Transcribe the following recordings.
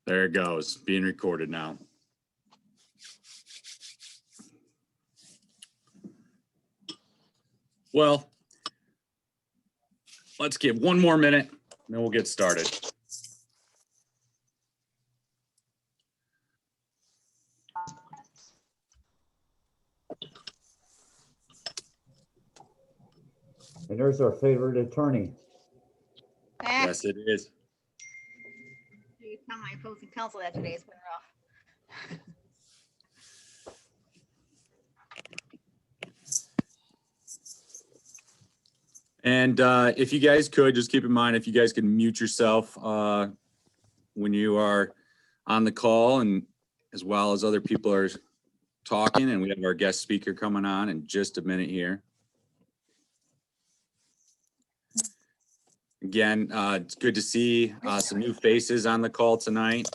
There it goes, being recorded now. Well, let's give one more minute, and then we'll get started. And there's our favorite attorney. Yes, it is. You tell my opposing counsel that today has been rough. And if you guys could, just keep in mind, if you guys can mute yourself when you are on the call, and as well as other people are talking, and we have our guest speaker coming on in just a minute here. Again, it's good to see some new faces on the call tonight.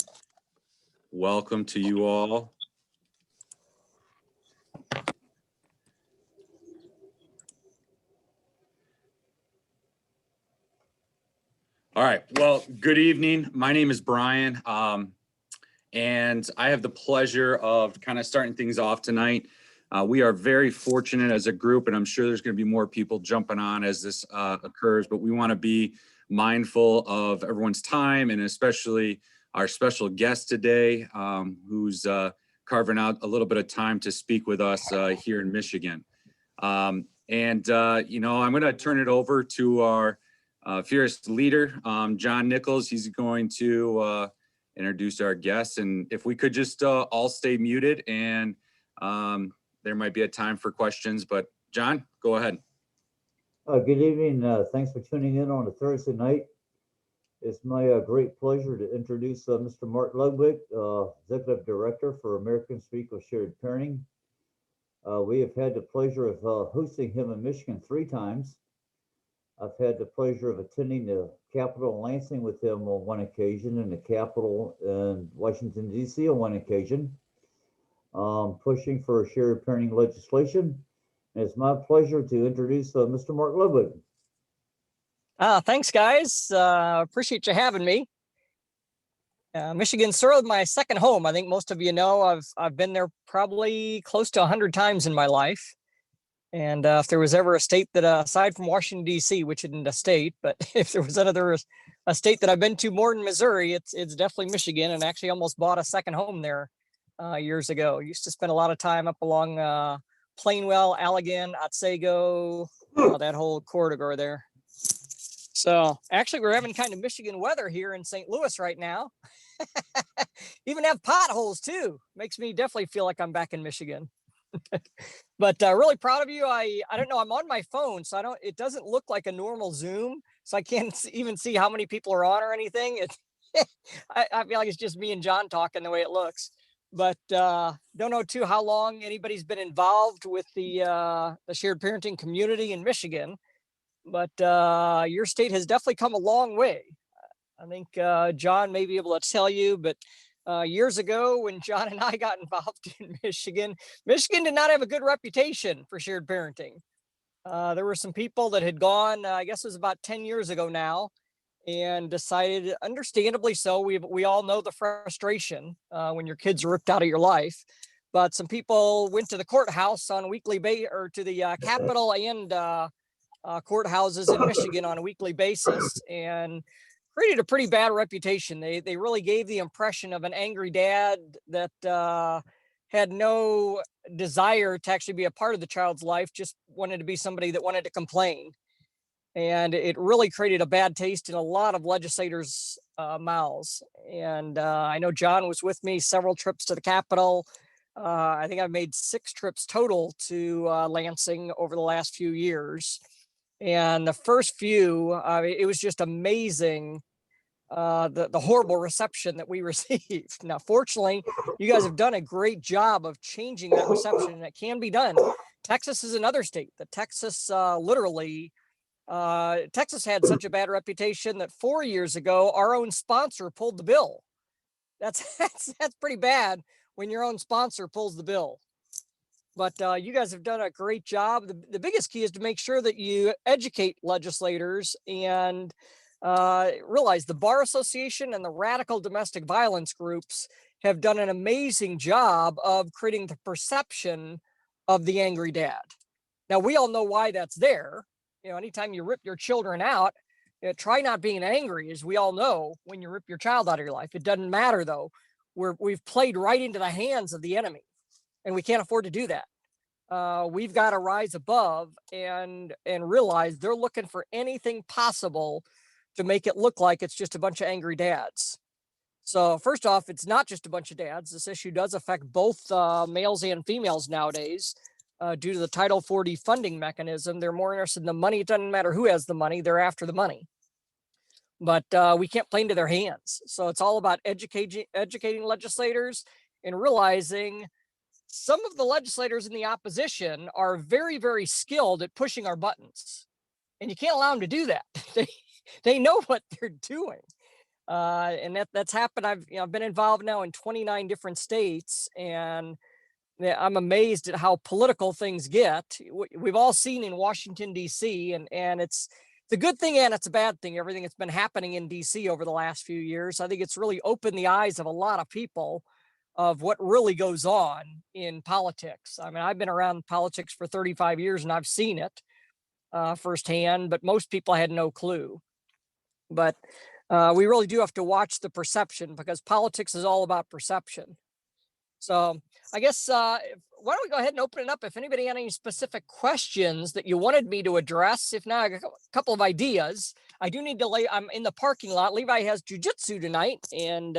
Welcome to you all. All right, well, good evening. My name is Brian, and I have the pleasure of kind of starting things off tonight. We are very fortunate as a group, and I'm sure there's going to be more people jumping on as this occurs, but we want to be mindful of everyone's time, and especially our special guest today, who's carving out a little bit of time to speak with us here in Michigan. You know, I'm going to turn it over to our fierce leader, John Nichols. He's going to introduce our guests, and if we could just all stay muted, and there might be a time for questions, but John, go ahead. Good evening. Thanks for tuning in on a Thursday night. It's my great pleasure to introduce Mr. Mark Ludwig, Executive Director for American Speak of Shared Parenting. We have had the pleasure of hosting him in Michigan 3 times. I've had the pleasure of attending the Capitol in Lansing with him on 1 occasion, and the Capitol in Washington, D.C. on 1 occasion, pushing for shared parenting legislation. And it's my pleasure to introduce Mr. Mark Ludwig. Thanks, guys. Appreciate you having me. Michigan's sort of my second home. I think most of you know I've been there probably close to 100 times in my life. And if there was ever a state that, aside from Washington, D.C., which isn't a state, but if there was a state that I've been to more than Missouri, it's definitely Michigan, and actually almost bought a second home there years ago. Used to spend a lot of time up along Plainwell, Allegan, Otsego, that whole corridor there. So actually, we're having kind of Michigan weather here in St. Louis right now. Even have potholes too. Makes me definitely feel like I'm back in Michigan. But really proud of you. I don't know. I'm on my phone, so it doesn't look like a normal Zoom, so I can't even see how many people are on or anything. I feel like it's just me and John talking the way it looks. But don't know too how long anybody's been involved with the shared parenting community in Michigan. But your state has definitely come a long way. I think John may be able to tell you, but years ago when John and I got involved in Michigan did not have a good reputation for shared parenting. There were some people that had gone, I guess it was about 10 years ago now, and decided, understandably so, we all know the frustration when your kids are ripped out of your life. But some people went to the courthouse on a weekly basis, or to the Capitol and courthouses in Michigan on a weekly basis, and created a pretty bad reputation. They really gave the impression of an angry dad that had no desire to actually be a part of the child's life, just wanted to be somebody that wanted to complain. And it really created a bad taste in a lot of legislators' mouths. And I know John was with me several trips to the Capitol. I think I've made 6 trips total to Lansing over the last few years. And the first few, it was just amazing, the horrible reception that we received. Now, fortunately, you guys have done a great job of changing that reception, and it can be done. Texas is another state that Texas Texas had such a bad reputation that 4 years ago, our own sponsor pulled the bill. That's pretty bad when your own sponsor pulls the bill. But you guys have done a great job. The biggest key is to make sure that you educate legislators and realize the Bar Association and the radical domestic violence groups have done an amazing job of creating the perception of the angry dad. Now, we all know why that's there. You know, anytime you rip your children out, try not being angry, as we all know, when you rip your child out of your life. It doesn't matter, though. We've played right into the hands of the enemy, and we can't afford to do that. We've got to rise above and realize they're looking for anything possible to make it look like it's just a bunch of angry dads. So first off, it's not just a bunch of dads. This issue does affect both males and females nowadays. Due to the Title 40 funding mechanism, they're more interested in the money. It doesn't matter who has the money, they're after the money. But we can't play into their hands. So it's all about educating legislators and realizing some of the legislators in the opposition are very, very skilled at pushing our buttons. And you can't allow them to do that. They know what they're doing. And that's happened. I've been involved now in 29 different states, and I'm amazed at how political things get. We've all seen in Washington, D.C., and it's a good thing and it's a bad thing, everything that's been happening in D.C. over the last few years. I think it's really opened the eyes of a lot of people of what really goes on in politics. I mean, I've been around politics for 35 years and I've seen it firsthand, but most people had no clue. But we really do have to watch the perception, because politics is all about perception. So I guess, why don't we go ahead and open it up? If anybody had any specific questions that you wanted me to address, if not, I got a couple of ideas. I do need to I'm in the parking lot. Levi has jujitsu tonight, and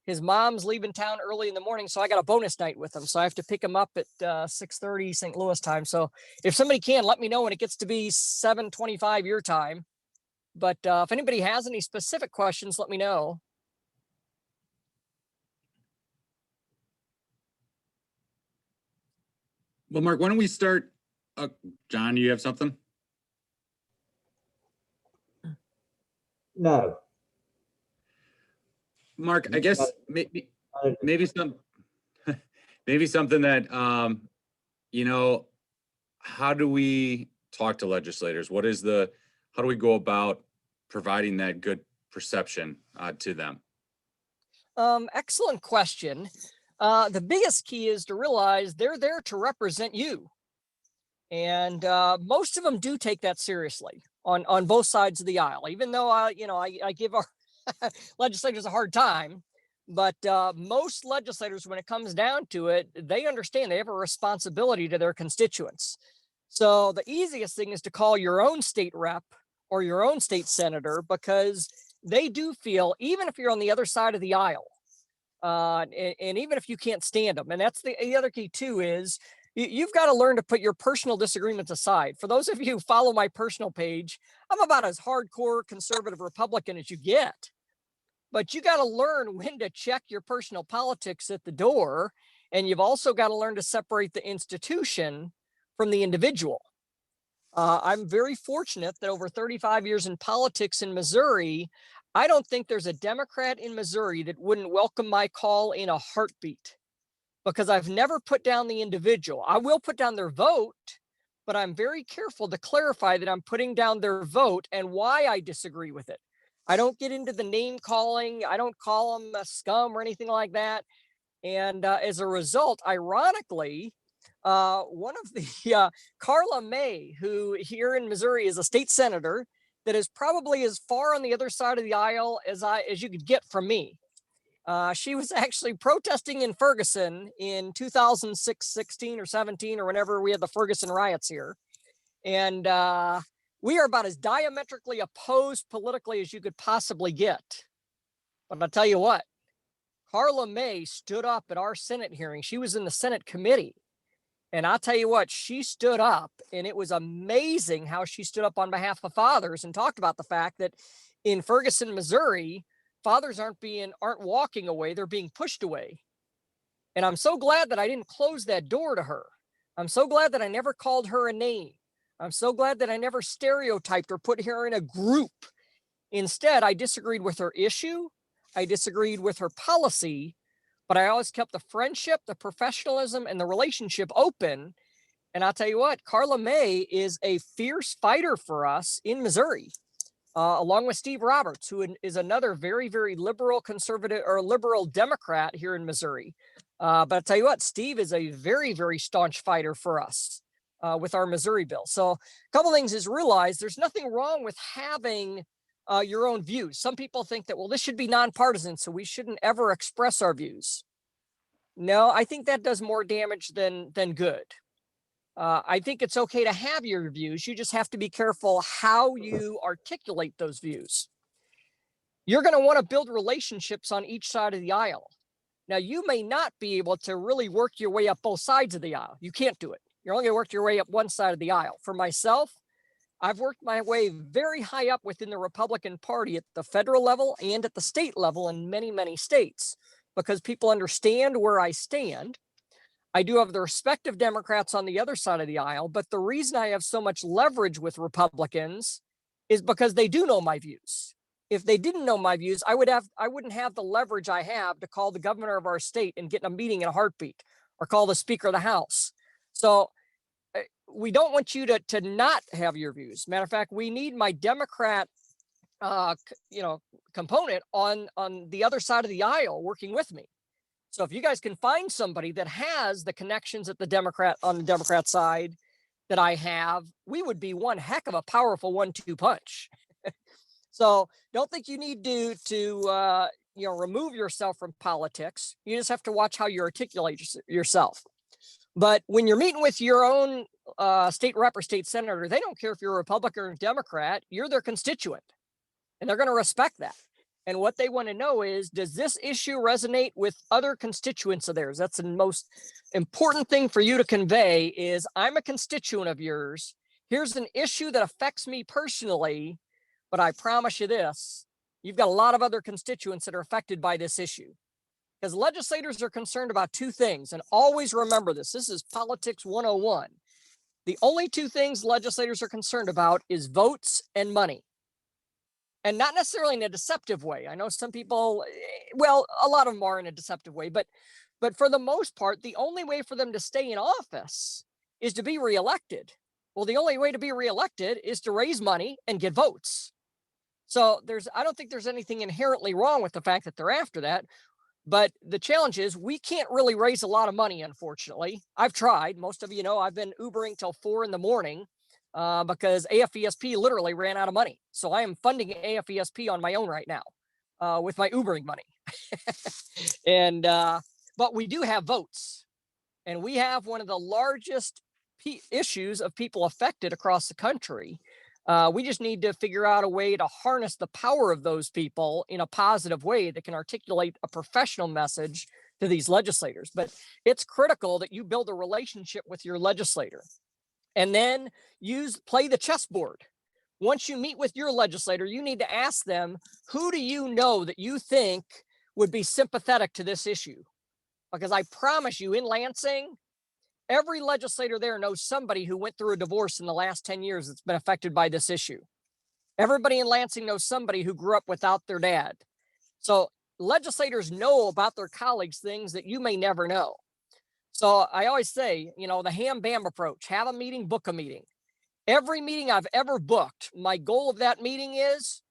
his mom's leaving town early in the morning, so I got a bonus night with him. So I have to pick him up at 6:30 St. Louis time. So if somebody can, let me know when it gets to be 7:25 your time. But if anybody has any specific questions, let me know. Well, Mark, why don't we start? John, do you have something? No. Mark, I guess maybe maybe something that how do we talk to legislators? How do we go about providing that good perception to them? Excellent question. The biggest key is to realize they're there to represent you. And most of them do take that seriously on both sides of the aisle, even though I give our legislators a hard time. But most legislators, when it comes down to it, they understand they have a responsibility to their constituents. So the easiest thing is to call your own state rep or your own state senator, because they do feel, even if you're on the other side of the aisle, and even if you can't stand them, and that's the other key too, is you've got to learn to put your personal disagreements aside. For those of you who follow my personal page, I'm about as hardcore conservative Republican as you get. But you got to learn when to check your personal politics at the door. And you've also got to learn to separate the institution from the individual. I'm very fortunate that over 35 years in politics in Missouri, I don't think there's a Democrat in Missouri that wouldn't welcome my call in a heartbeat, because I've never put down the individual. I will put down their vote, but I'm very careful to clarify that I'm putting down their vote and why I disagree with it. I don't get into the name calling. I don't call them a scum or anything like that. And as a result, ironically, one of the Carla May, who here in Missouri is a state senator that is probably as far on the other side of the aisle as you could get from me. She was actually protesting in Ferguson in 2006, 16 or 17, or whenever we had the Ferguson riots here. And we are about as diametrically opposed politically as you could possibly get. But I'll tell you what, Carla May stood up at our Senate hearing. She was in the Senate committee. And I'll tell you what, she stood up, and it was amazing how she stood up on behalf of fathers and talked about the fact that in Ferguson, Missouri, fathers aren't walking away, they're being pushed away. And I'm so glad that I didn't close that door to her. I'm so glad that I never called her a name. I'm so glad that I never stereotyped or put her in a group. Instead, I disagreed with her issue. I disagreed with her policy, but I always kept the friendship, the professionalism, and the relationship open. And I'll tell you what, Carla May is a fierce fighter for us in Missouri. along with Steve Roberts, who is another very, very liberal conservative or liberal Democrat here in Missouri. But I'll tell you what, Steve is a very, very staunch fighter for us with our Missouri bill. So a couple things is realize there's nothing wrong with having your own views. Some people think that, well, this should be nonpartisan, so we shouldn't ever express our views. No, I think that does more damage than good. I think it's okay to have your views. You just have to be careful how you articulate those views. You're going to want to build relationships on each side of the aisle. Now, you may not be able to really work your way up both sides of the aisle. You can't do it. You're only going to work your way up one side of the aisle. For myself, I've worked my way very high up within the Republican Party at the federal level and at the state level in many, many states because people understand where I stand. I do have the respect of Democrats on the other side of the aisle, but the reason I have so much leverage with Republicans is because they do know my views. If they didn't know my views, I wouldn't have the leverage I have to call the governor of our state and get in a meeting in a heartbeat or call the Speaker of the House. So we don't want you to not have your views. Matter of fact, we need my Democrat component on the other side of the aisle working with me. So if you guys can find somebody that has the connections at the Democrat side that I have, we would be one heck of a powerful 1-2 punch. So don't think you need to remove yourself from politics. You just have to watch how you articulate yourself. But when you're meeting with your own state rep or state senator, they don't care if you're a Republican or a Democrat, you're their constituent, and they're going to respect that. And what they want to know is, does this issue resonate with other constituents of theirs? That's the most important thing for you to convey is, I'm a constituent of yours. Here's an issue that affects me personally, but I promise you this, you've got a lot of other constituents that are affected by this issue. Because legislators are concerned about two things, and always remember this. This is politics 101. The only two things legislators are concerned about is votes and money. And not necessarily in a deceptive way. I know some people, well, a lot of them are in a deceptive way, but for the most part, the only way for them to stay in office is to be reelected. Well, the only way to be reelected is to raise money and get votes. So I don't think there's anything inherently wrong with the fact that they're after that. But the challenge is we can't really raise a lot of money, unfortunately. I've tried. Most of you know I've been Ubering till 4 a.m. Because AFESP literally ran out of money. So I am funding AFESP on my own right now with my Ubering money. And but we do have votes. And we have one of the largest issues of people affected across the country. We just need to figure out a way to harness the power of those people in a positive way that can articulate a professional message to these legislators. But it's critical that you build a relationship with your legislator and then play the chessboard. Once you meet with your legislator, you need to ask them, who do you know that you think would be sympathetic to this issue? Because I promise you, in Lansing, every legislator there knows somebody who went through a divorce in the last 10 years that's been affected by this issue. Everybody in Lansing knows somebody who grew up without their dad. So legislators know about their colleagues things that you may never know. So I always say, the ham bam approach, have a meeting, book a meeting. Every meeting I've ever booked, my goal of that meeting is,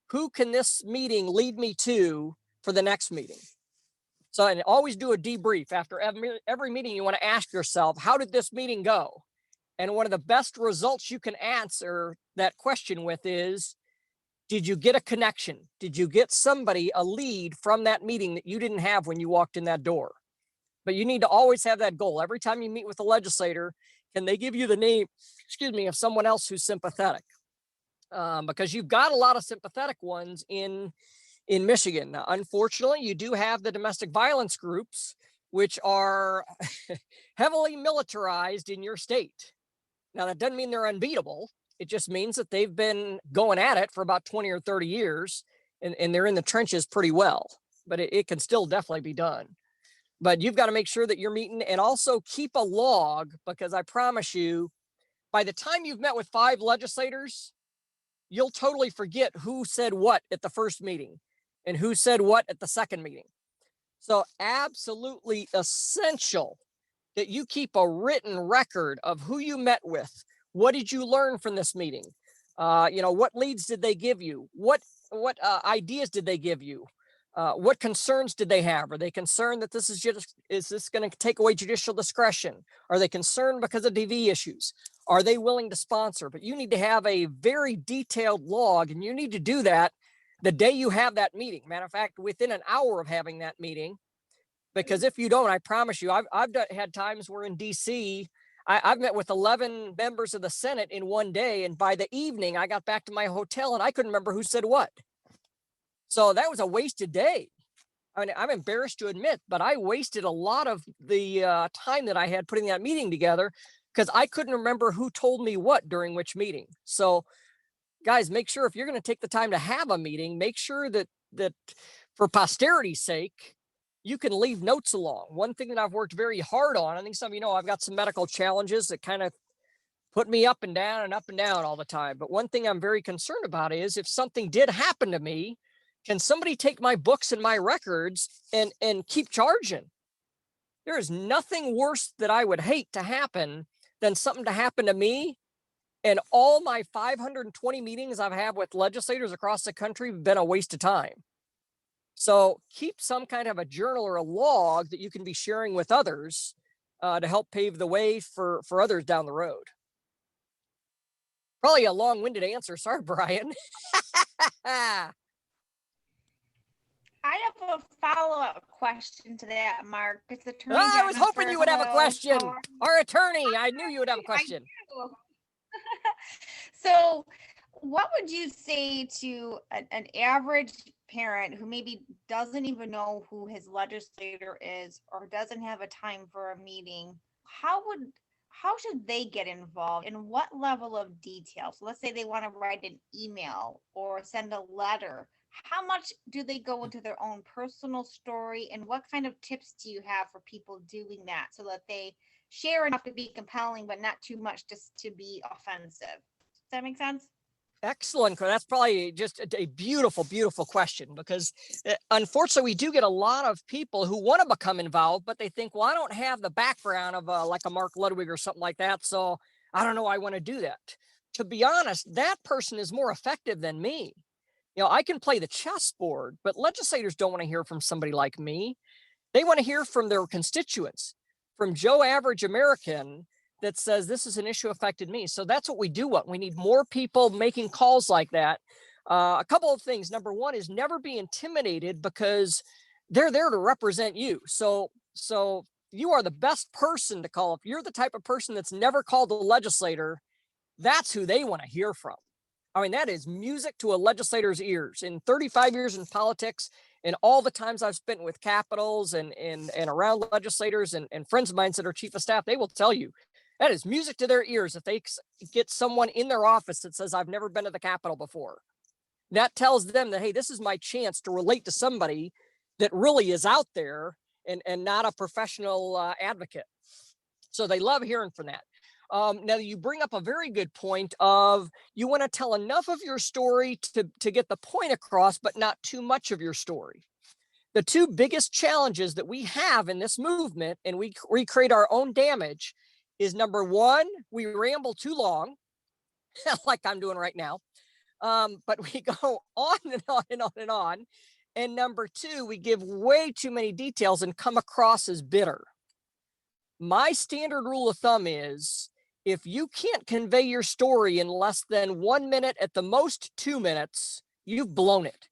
who can this meeting lead me to for the next meeting? So, and always do a debrief after every meeting. You want to ask yourself, how did this meeting go? And one of the best results you can answer that question with is, did you get a connection? Did you get somebody, a lead from that meeting that you didn't have when you walked in that door? But you need to always have that goal. Every time you meet with a legislator, can they give you the name, of someone else who's sympathetic? Because you've got a lot of sympathetic ones in Michigan. Now, unfortunately, you do have the domestic violence groups, which are heavily militarized in your state. Now, that doesn't mean they're unbeatable. It just means that they've been going at it for about 20 or 30 years, and they're in the trenches pretty well. But it can still definitely be done. But you've got to make sure that you're meeting, and also keep a log, because I promise you, by the time you've met with 5 legislators, you'll totally forget who said what at the first meeting and who said what at the second meeting. So absolutely essential that you keep a written record of who you met with. What did you learn from this meeting? What leads did they give you? What ideas did they give you? What concerns did they have? Are they concerned that is this going to take away judicial discretion? Are they concerned because of DV issues? Are they willing to sponsor? But you need to have a very detailed log, and you need to do that the day you have that meeting. Matter of fact, within an hour of having that meeting, because if you don't, I promise you, I've had times where in DC, I've met with 11 members of the Senate in one day, and by the evening, I got back to my hotel and I couldn't remember who said what. So that was a wasted day. I mean, I'm embarrassed to admit, but I wasted a lot of the time that I had putting that meeting together because I couldn't remember who told me what during which meeting. So, guys, make sure if you're going to take the time to have a meeting, make sure that for posterity's sake, you can leave notes along. One thing that I've worked very hard on, I think some of you know, I've got some medical challenges that kind of put me up and down all the time. But one thing I'm very concerned about is if something did happen to me, can somebody take my books and my records and keep charging? There is nothing worse that I would hate to happen than something to happen to me. And all my 520 meetings I've had with legislators across the country have been a waste of time. So keep some kind of a journal or a log that you can be sharing with others to help pave the way for others down the road. Probably a long-winded answer. Sorry, Brian. I have a follow-up question to that, Mark. It's Attorney I was hoping Jennifer. you would have a Hello. question. How are Our attorney, I knew you would have a question. you? So what would you say to an average parent who maybe doesn't even know who his legislator is or doesn't have a time for a meeting? How should they get involved? In what level of detail? So let's say they want to write an email or send a letter. How much do they go into their own personal story, and what kind of tips do you have for people doing that so that they share enough to be compelling, but not too much just to be offensive? Does that make sense? Excellent. That's probably just a beautiful, beautiful question because unfortunately we do get a lot of people who want to become involved, but they think, well, I don't have the background of like a Mark Ludwig or something like that. So I don't know, I want to do that. To be honest, that person is more effective than me. I can play the chessboard, but legislators don't want to hear from somebody like me. They want to hear from their constituents, from Joe Average American that says this is an issue affected me. So that's what we do. We need more people making calls like that. A couple of things. Number one is never be intimidated because they're there to represent you. So you are the best person to call. If you're the type of person that's never called a legislator, that's who they want to hear from. I mean, that is music to a legislator's ears. In 35 years in politics and all the times I've spent with capitals and around legislators and friends of mine that are chief of staff, they will tell you that is music to their ears if they get someone in their office that says, I've never been to the Capitol before. That tells them that, hey, this is my chance to relate to somebody that really is out there and not a professional advocate. So they love hearing from that. Now you bring up a very good point of you want to tell enough of your story to get the point across, but not too much of your story. The two biggest challenges that we have in this movement, and we create our own damage, is number one, we ramble too long, like I'm doing right now. But we go on and on and on and on. And number two, we give way too many details and come across as bitter. My standard rule of thumb is if you can't convey your story in less than 1 minute, at the most 2 minutes, you've blown it.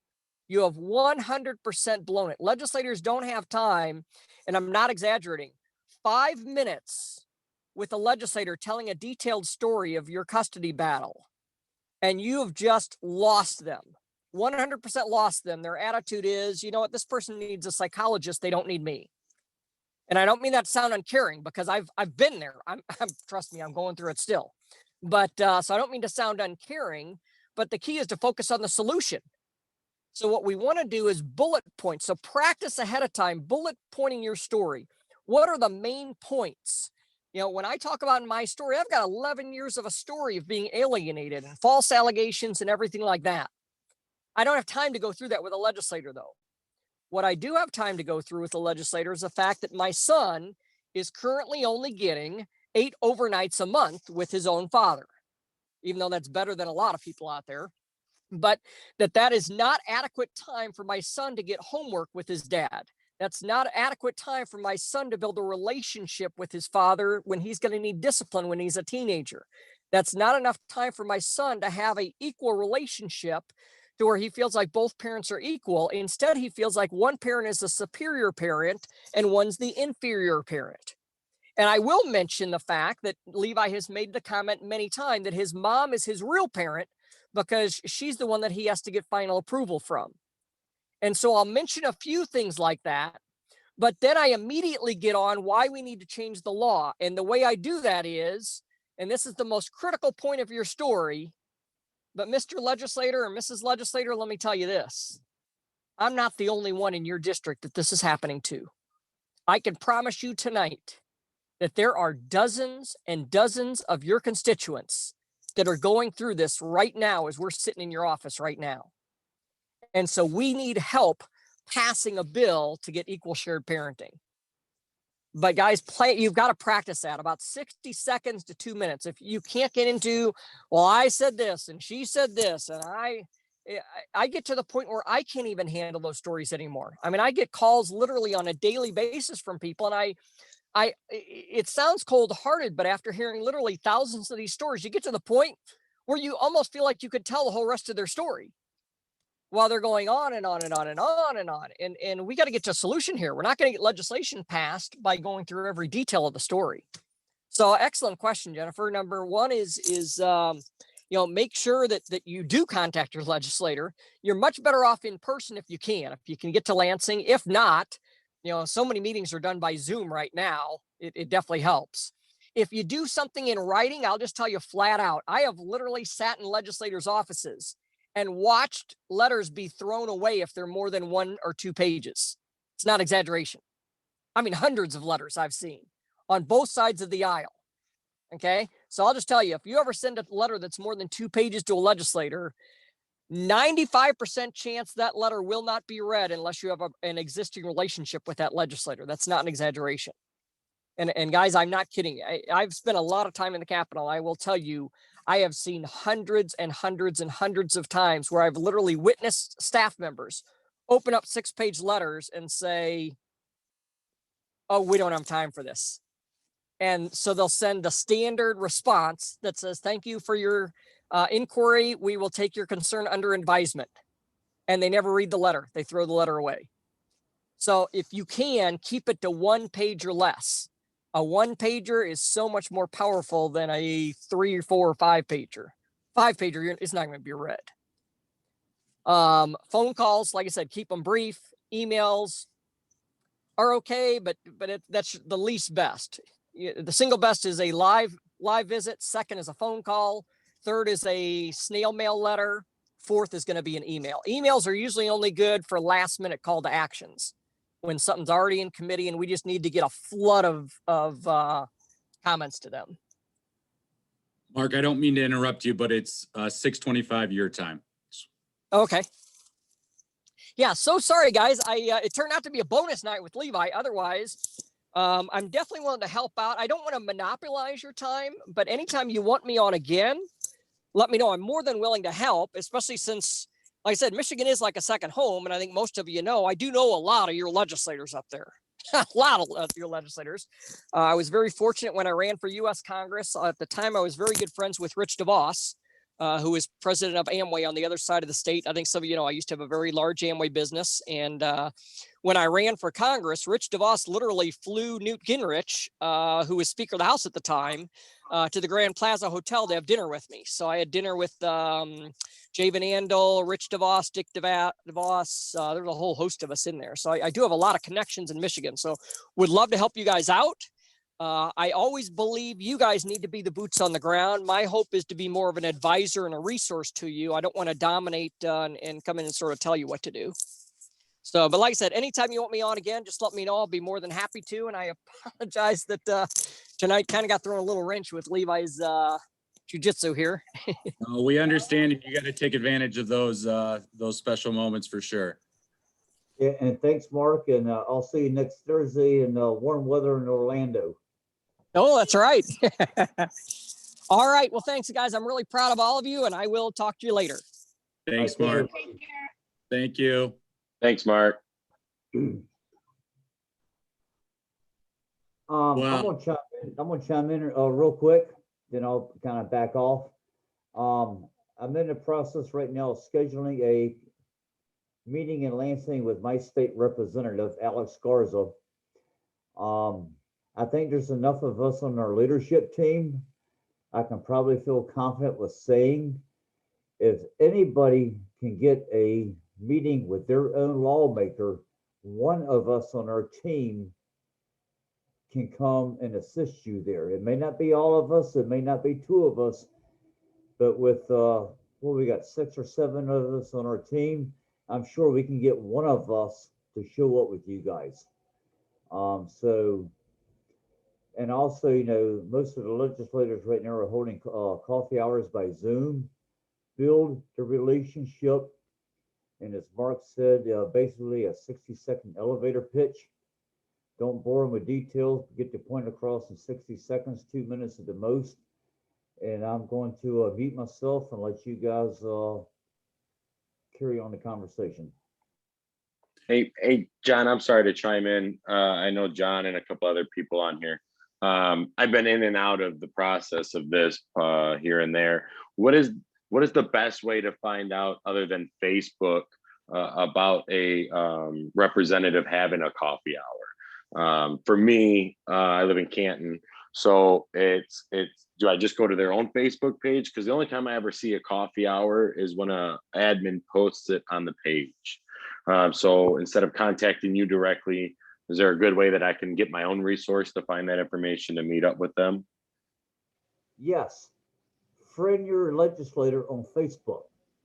You have 100% blown it. Legislators don't have time, and I'm not exaggerating, 5 minutes with a legislator telling a detailed story of your custody battle, and you have just lost them. 100% lost them. Their attitude is, you know what, this person needs a psychologist. They don't need me. And I don't mean that to sound uncaring because I've been there. I'm trust me, I'm going through it still. But so I don't mean to sound uncaring, but the key is to focus on the solution. So what we want to do is bullet points. So practice ahead of time, bullet pointing your story. What are the main points? When I talk about my story, I've got 11 years of a story of being alienated and false allegations and everything like that. I don't have time to go through that with a legislator, though. What I do have time to go through with the legislator is the fact that my son is currently only getting 8 overnights a month with his own father. even though that's better than a lot of people out there. But that is not adequate time for my son to get homework with his dad. That's not adequate time for my son to build a relationship with his father when he's going to need discipline when he's a teenager. That's not enough time for my son to have an equal relationship to where he feels like both parents are equal. Instead, he feels like one parent is the superior parent and one's the inferior parent. And I will mention the fact that Levi has made the comment many times that his mom is his real parent because she's the one that he has to get final approval from. And so I'll mention a few things like that, but then I immediately get on why we need to change the law. And the way I do that is, and this is the most critical point of your story, but Mr. Legislator or Mrs. Legislator, let me tell you this. I'm not the only one in your district that this is happening to. I can promise you tonight that there are dozens and dozens of your constituents that are going through this right now as we're sitting in your office right now. And so we need help passing a bill to get equal shared parenting. But guys, you've got to practice that about 60 seconds to 2 minutes. If you can't get into, well, I said this and she said this, and I get to the point where I can't even handle those stories anymore. I mean, I get calls literally on a daily basis from people, and it sounds cold-hearted, but after hearing literally thousands of these stories, you get to the point where you almost feel like you could tell the whole rest of their story while they're going on and on and on and on and on. And we got to get to a solution here. We're not going to get legislation passed by going through every detail of the story. So excellent question, Jennifer. Number one is make sure that you do contact your legislator. You're much better off in person if you can get to Lansing. If not, so many meetings are done by Zoom right now. It definitely helps. If you do something in writing, I'll just tell you flat out, I have literally sat in legislators' offices and watched letters be thrown away if they're more than 1 or 2 pages. It's not exaggeration. I mean, hundreds of letters I've seen on both sides of the aisle. Okay. So I'll just tell you, if you ever send a letter that's more than 2 pages to a legislator, 95% chance that letter will not be read unless you have an existing relationship with that legislator. That's not an exaggeration. And guys, I'm not kidding. I've spent a lot of time in the Capitol. I will tell you, I have seen hundreds and hundreds and hundreds of times where I've literally witnessed staff members open up 6-page letters and say, oh, we don't have time for this. And so they'll send the standard response that says, thank you for your inquiry. We will take your concern under advisement. And they never read the letter. They throw the letter away. So if you can, keep it to 1 page or less. A 1-pager is so much more powerful than a 3 or 4 or 5-pager. 5-pager is not going to be read. Phone calls, like I said, keep them brief. Emails are okay, but that's the least best. The single best is a live visit. Second is a phone call. Third is a snail mail letter. Fourth is going to be an email. Emails are usually only good for last minute call to actions when something's already in committee and we just need to get a flood of comments to them. Mark, I don't mean to interrupt you, but it's 6:25 your time. Okay. Yeah, so sorry, guys. It turned out to be a bonus night with Levi. Otherwise, I'm definitely willing to help out. I don't want to monopolize your time, but anytime you want me on again, let me know. I'm more than willing to help, especially since, like I said, Michigan is like a second home. And I think most of you know, I do know a lot of your legislators up there. A lot of your legislators. I was very fortunate when I ran for U.S. Congress. At the time, I was very good friends with Rich DeVos, who is president of Amway on the other side of the state. I think some of you know I used to have a very large Amway business. And when I ran for Congress, Rich DeVos literally flew Newt Gingrich, who was Speaker of the House at the time, to the Grand Plaza Hotel to have dinner with me. So I had dinner with Jay Van Andel, Rich DeVos, Dick DeVos. There's a whole host of us in there. So I do have a lot of connections in Michigan. So would love to help you guys out. I always believe you guys need to be the boots on the ground. My hope is to be more of an advisor and a resource to you. I don't want to dominate and come in and sort of tell you what to do. So, but like I said, anytime you want me on again, just let me know. I'll be more than happy to. And I apologize that tonight kind of got thrown a little wrench with Levi's jujitsu here. We understand you got to take advantage of those special moments for sure. Yeah, and thanks, Mark. And I'll see you next Thursday in warm weather in Orlando. Oh, that's right. All right. Well, thanks, guys. I'm really proud of all of you, and I will talk to you later. Thanks, All right, Mark. Take care. Thank you. Thanks, Mark. I'm Well- gonna chime in real quick, then I'll kind of back off. I'm in the process right now of scheduling a meeting in Lansing with my state representative, Alex Garza. I think there's enough of us on our leadership team. I can probably feel confident with saying, if anybody can get a meeting with their own lawmaker, one of us on our team can come and assist you there. It may not be all of us, it may not be two of us, but with, we got 6 or 7 of us on our team, I'm sure we can get one of us to show up with you guys. And also, most of the legislators right now are holding coffee hours by Zoom. Build the relationship. And as Mark said, basically a 60-second elevator pitch. Don't bore them with details. Get the point across in 60 seconds, 2 minutes at the most. And I'm going to mute myself and let you guys carry on the conversation. Hey, John, I'm sorry to chime in. I know John and a couple other people on here. I've been in and out of the process of this here and there. What is the best way to find out, other than Facebook, about a representative having a coffee hour? For me, I live in Canton, so it's do I just go to their own Facebook page? Because the only time I ever see a coffee hour is when a admin posts it on the page. So instead of contacting you directly, is there a good way that I can get my own resource to find that information to meet up with them? Yes. Friend your legislator on Facebook,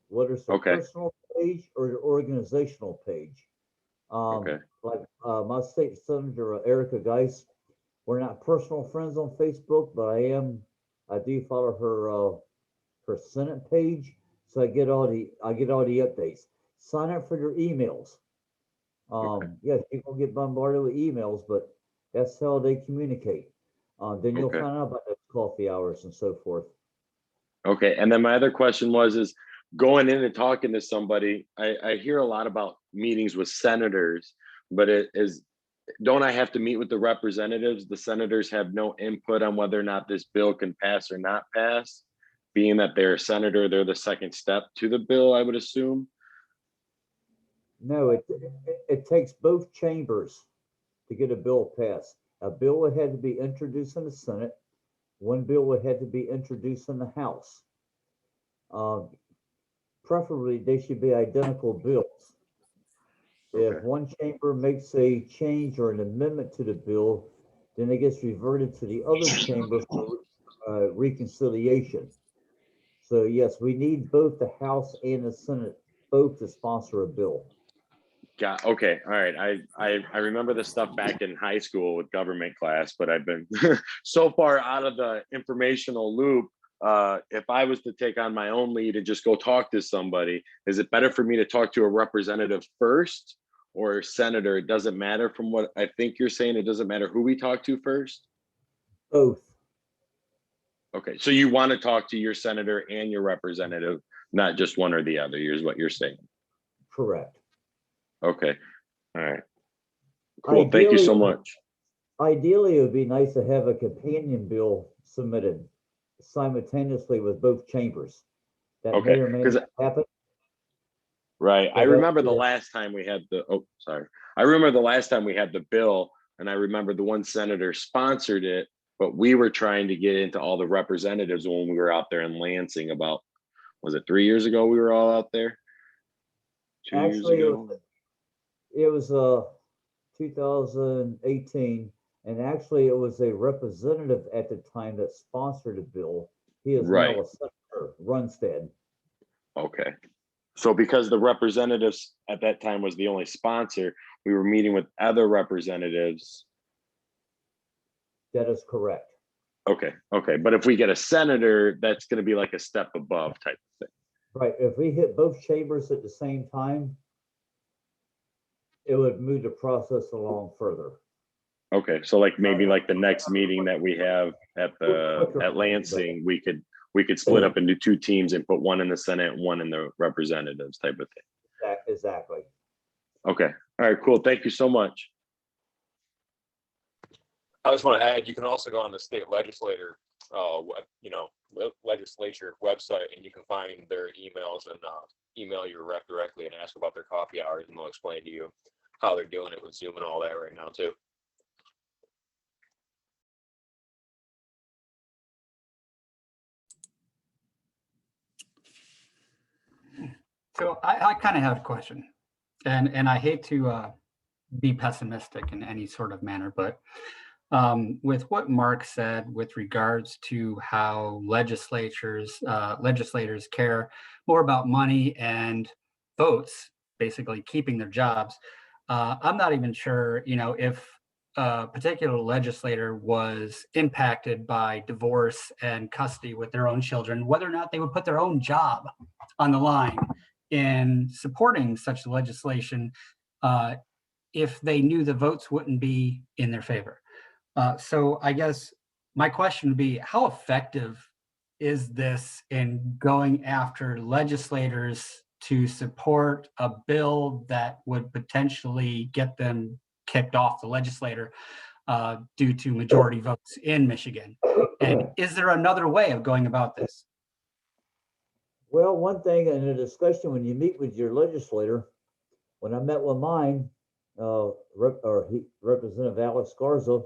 whether it's a Okay. personal page or your organizational page. Okay. Like my state senator, Erica Geis, we're not personal friends on Facebook, but I do follow her Senate page. So I get all the updates. Sign up for your emails. Okay. Yeah, people get bombarded with emails, but that's how they communicate. Then you'll Okay. find out about those coffee hours and so forth. Okay. And then my other question is going in and talking to somebody, I hear a lot about meetings with senators, but don't I have to meet with the representatives? The senators have no input on whether or not this bill can pass or not pass, being that they're a senator, they're the second step to the bill, I would assume. No, it takes both chambers to get a bill passed. A bill would have to be introduced in the Senate. One bill would have to be introduced in the House. Preferably, they should be identical bills. If Okay. one chamber makes a change or an amendment to the bill, then it gets reverted to the other chamber for reconciliation. So yes, we need both the House and the Senate both to sponsor a bill. Okay. All right. I remember the stuff back in high school with government class, but I've been so far out of the informational loop. If I was to take on my own lead and just go talk to somebody, is it better for me to talk to a representative first or a senator? It doesn't matter. From what I think you're saying, it doesn't matter who we talk to first. Both. Okay. So you want to talk to your senator and your representative, not just one or the other. Here's what you're saying. Correct. Okay. All right. Cool. Thank you so much. Ideally, it would be nice to have a companion bill submitted simultaneously with both chambers. That Okay, may or may not happen. Right. I So remember the yeah. last time we had I remember the last time we had the bill, and I remember the one senator sponsored it, but we were trying to get into all the representatives when we were out there in Lansing about, was it 3 years ago we were all out there? 2 years Actually, ago? it was 2018, and actually it was a representative at the time that sponsored a bill. He is Right. now a senator, Runstead. Okay. So because the representatives at that time was the only sponsor, we were meeting with other representatives. That is correct. Okay. Okay. But if we get a senator, that's going to be like a step above type of thing. Right. If we hit both chambers at the same time, it would move the process along further. Okay, so like maybe like the next meeting that we have at Lansing, we could split up into two teams and put one in the Senate and one in the representatives type of thing. Exactly. Okay, all right, cool. Thank you so much. I just want to add, you can also go on the state legislature website, and you can find their emails and email your rep directly and ask about their coffee hours, and they'll explain to you how they're doing it with Zoom and all that right now too. So I kind of have a question, and I hate to be pessimistic in any sort of manner, but with what Mark said with regards to how legislators care more about money and votes, basically keeping their jobs, I'm not even sure, if a particular legislator was impacted by divorce and custody with their own children, whether or not they would put their own job on the line in supporting such legislation if they knew the votes wouldn't be in their favor. So I guess my question would be, how effective is this in going after legislators to support a bill that would potentially get them kicked off the legislature due to majority votes in Michigan? And is there another way of going about this? Well, one thing in a discussion when you meet with your legislator, when I met with mine, Representative Alex Garza,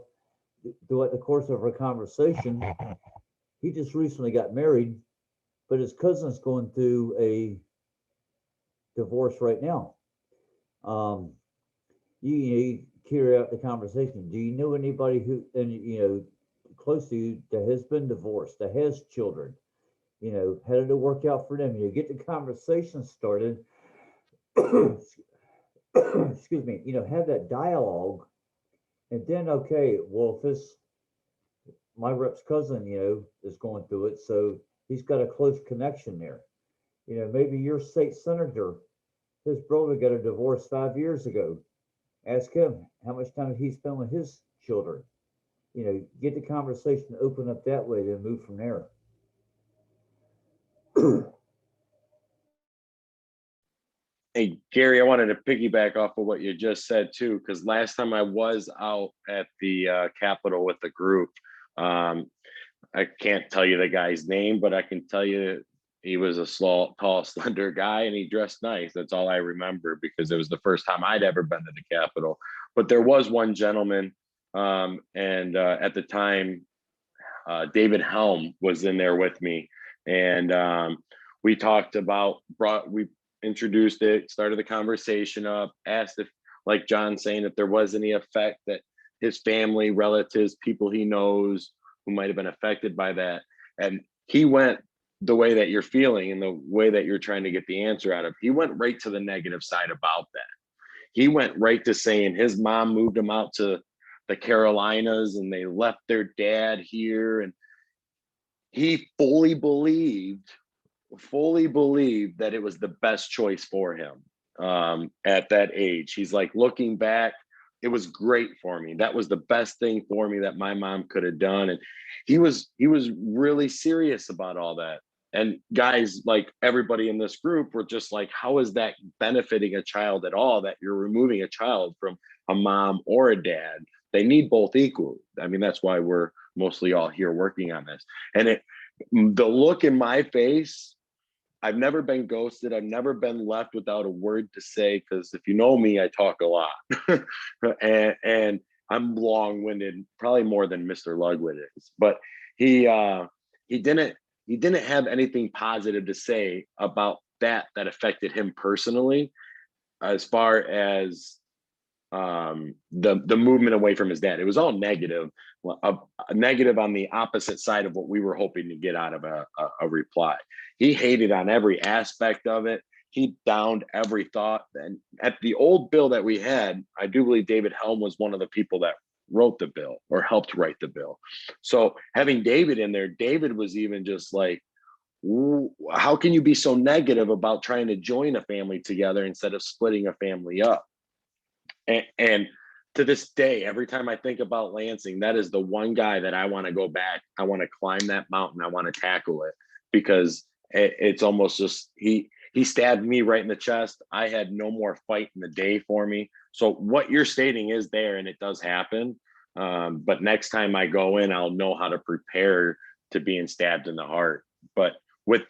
throughout the course of our conversation, he just recently got married, but his cousin's going through a divorce right now. You carry out the conversation. Do you know anybody who, and close to you that has been divorced, that has children? How did it work out for them? You get the conversation started. Excuse me. Have that dialogue, and then okay, well, if it's my rep's cousin, is going through it, so he's got a close connection there. Maybe your state senator, his brother got a divorce 5 years ago. Ask him how much time he spent with his children. Get the conversation open up that way, then move from there. Hey, Gary, I wanted to piggyback off of what you just said too, because last time I was out at the Capitol with the group, I can't tell you the guy's name, but I can tell you he was a tall, slender guy, and he dressed nice. That's all I remember, because it was the first time I'd ever been to the Capitol. But there was one gentleman, and at the time, David Helm was in there with me, and we talked about, we introduced it, started the conversation up, asked if, like John saying, if there was any effect that his family, relatives, people he knows who might have been affected by that. And he went the way that you're feeling and the way that you're trying to get the answer out of. He went right to the negative side about that. He went right to saying his mom moved him out to the Carolinas and they left their dad here. And he fully believed that it was the best choice for him at that age. He's like, looking back, it was great for me. That was the best thing for me that my mom could have done. And he was really serious about all that. And guys, like everybody in this group, were just like, how is that benefiting a child at all, that you're removing a child from a mom or a dad? They need both equally. I mean, that's why we're mostly all here working on this. And the look in my face, I've never been ghosted. I've never been left without a word to say, because if you know me, I talk a lot. and I'm long-winded, probably more than Mr. Ludwig is. But he didn't have anything positive to say about that affected him personally, as far as the movement away from his dad. It was all negative, a negative on the opposite side of what we were hoping to get out of a reply. He hated on every aspect of it. He downed every thought. And at the old bill that we had, I do believe David Helm was one of the people that wrote the bill or helped write the bill. So having David in there, David was even just like, how can you be so negative about trying to join a family together instead of splitting a family up? And to this day, every time I think about Lansing, that is the one guy that I want to go back. I want to climb that mountain. I want to tackle it because it's almost just he stabbed me right in the chest. I had no more fight in the day for me. So what you're stating is there, and it does happen. But next time I go in, I'll know how to prepare to being stabbed in the heart. But with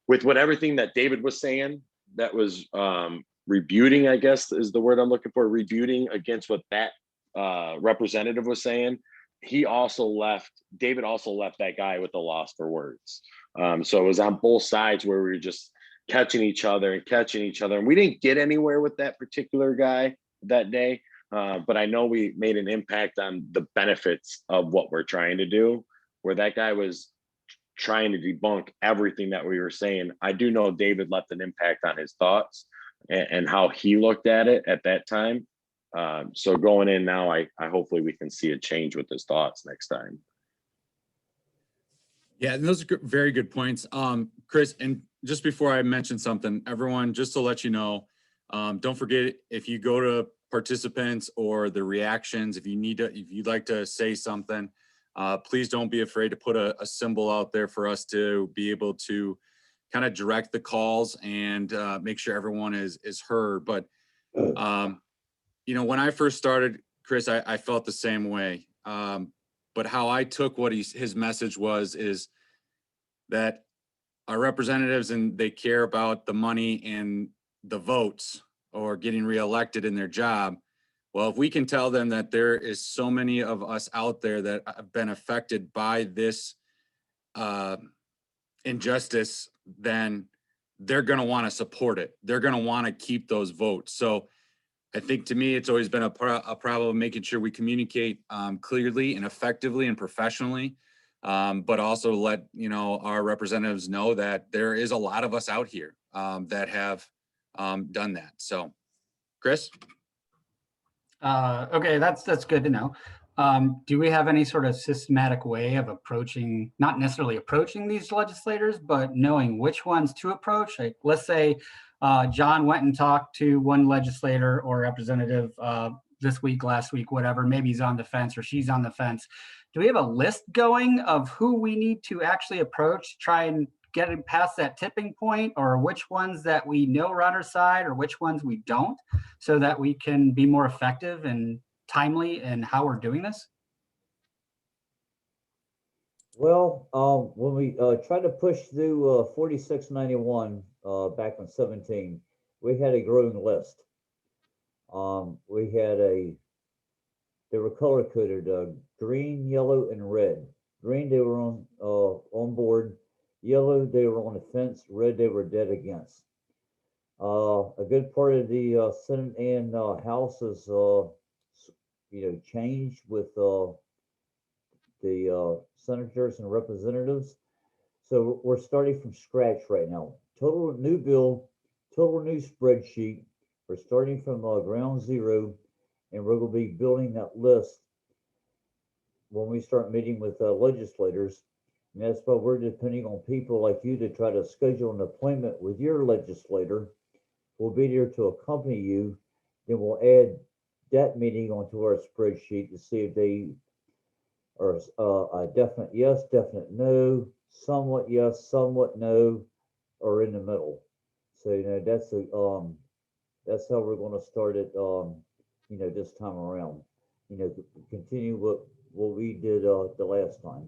what everything that David was saying, that was rebuting, I guess is the word I'm looking for, rebuting against what that representative was saying. David also left that guy with a loss for words. So it was on both sides where we were just catching each other. And we didn't get anywhere with that particular guy that day. But I know we made an impact on the benefits of what we're trying to do, where that guy was trying to debunk everything that we were saying. I do know David left an impact on his thoughts and how he looked at it at that time. So going in now, I hopefully we can see a change with his thoughts next time. Yeah, and those are very good points. Chris, and just before I mention something, everyone, just to let you know, don't forget, if you go to participants or the reactions, if you'd like to say something, please don't be afraid to put a symbol out there for us to be able to kind of direct the calls and make sure everyone is heard. But when I first started, Chris, I felt the same way. But how I took what his message is that our representatives, and they care about the money and the votes or getting reelected in their job. Well, if we can tell them that there is so many of us out there that have been affected by this injustice, then they're going to want to support it. They're going to want to keep those votes. So I think, to me, it's always been a problem of making sure we communicate clearly and effectively and professionally, but also let our representatives know that there is a lot of us out here that have done that. So, Chris? Okay, that's good to know. Do we have any sort of systematic way of not necessarily approaching these legislators, but knowing which ones to approach? Like, let's say John went and talked to one legislator or representative this week, last week, whatever. Maybe he's on the fence or she's on the fence. Do we have a list going of who we need to actually approach, try and get it past that tipping point, or which ones that we know are on our side or which ones we don't, so that we can be more effective and timely in how we're doing this? Well, when we tried to push through 4691 back in 17, we had a growing list. They were color coded, green, yellow, and red. Green, they were on board. Yellow, they were on the fence. Red, they were dead against. A good part of the Senate and House is, changed with the senators and representatives. So we're starting from scratch right now. Total new bill, total new spreadsheet. We're starting from ground zero, and we're going to be building that list when we start meeting with legislators. And that's why we're depending on people like you to try to schedule an appointment with your legislator. We'll be there to accompany you. Then we'll add that meeting onto our spreadsheet to see if they are a definite yes, definite no, somewhat yes, somewhat no, or in the middle. So that's how we're going to start it. This time around. Continue what we did the last time.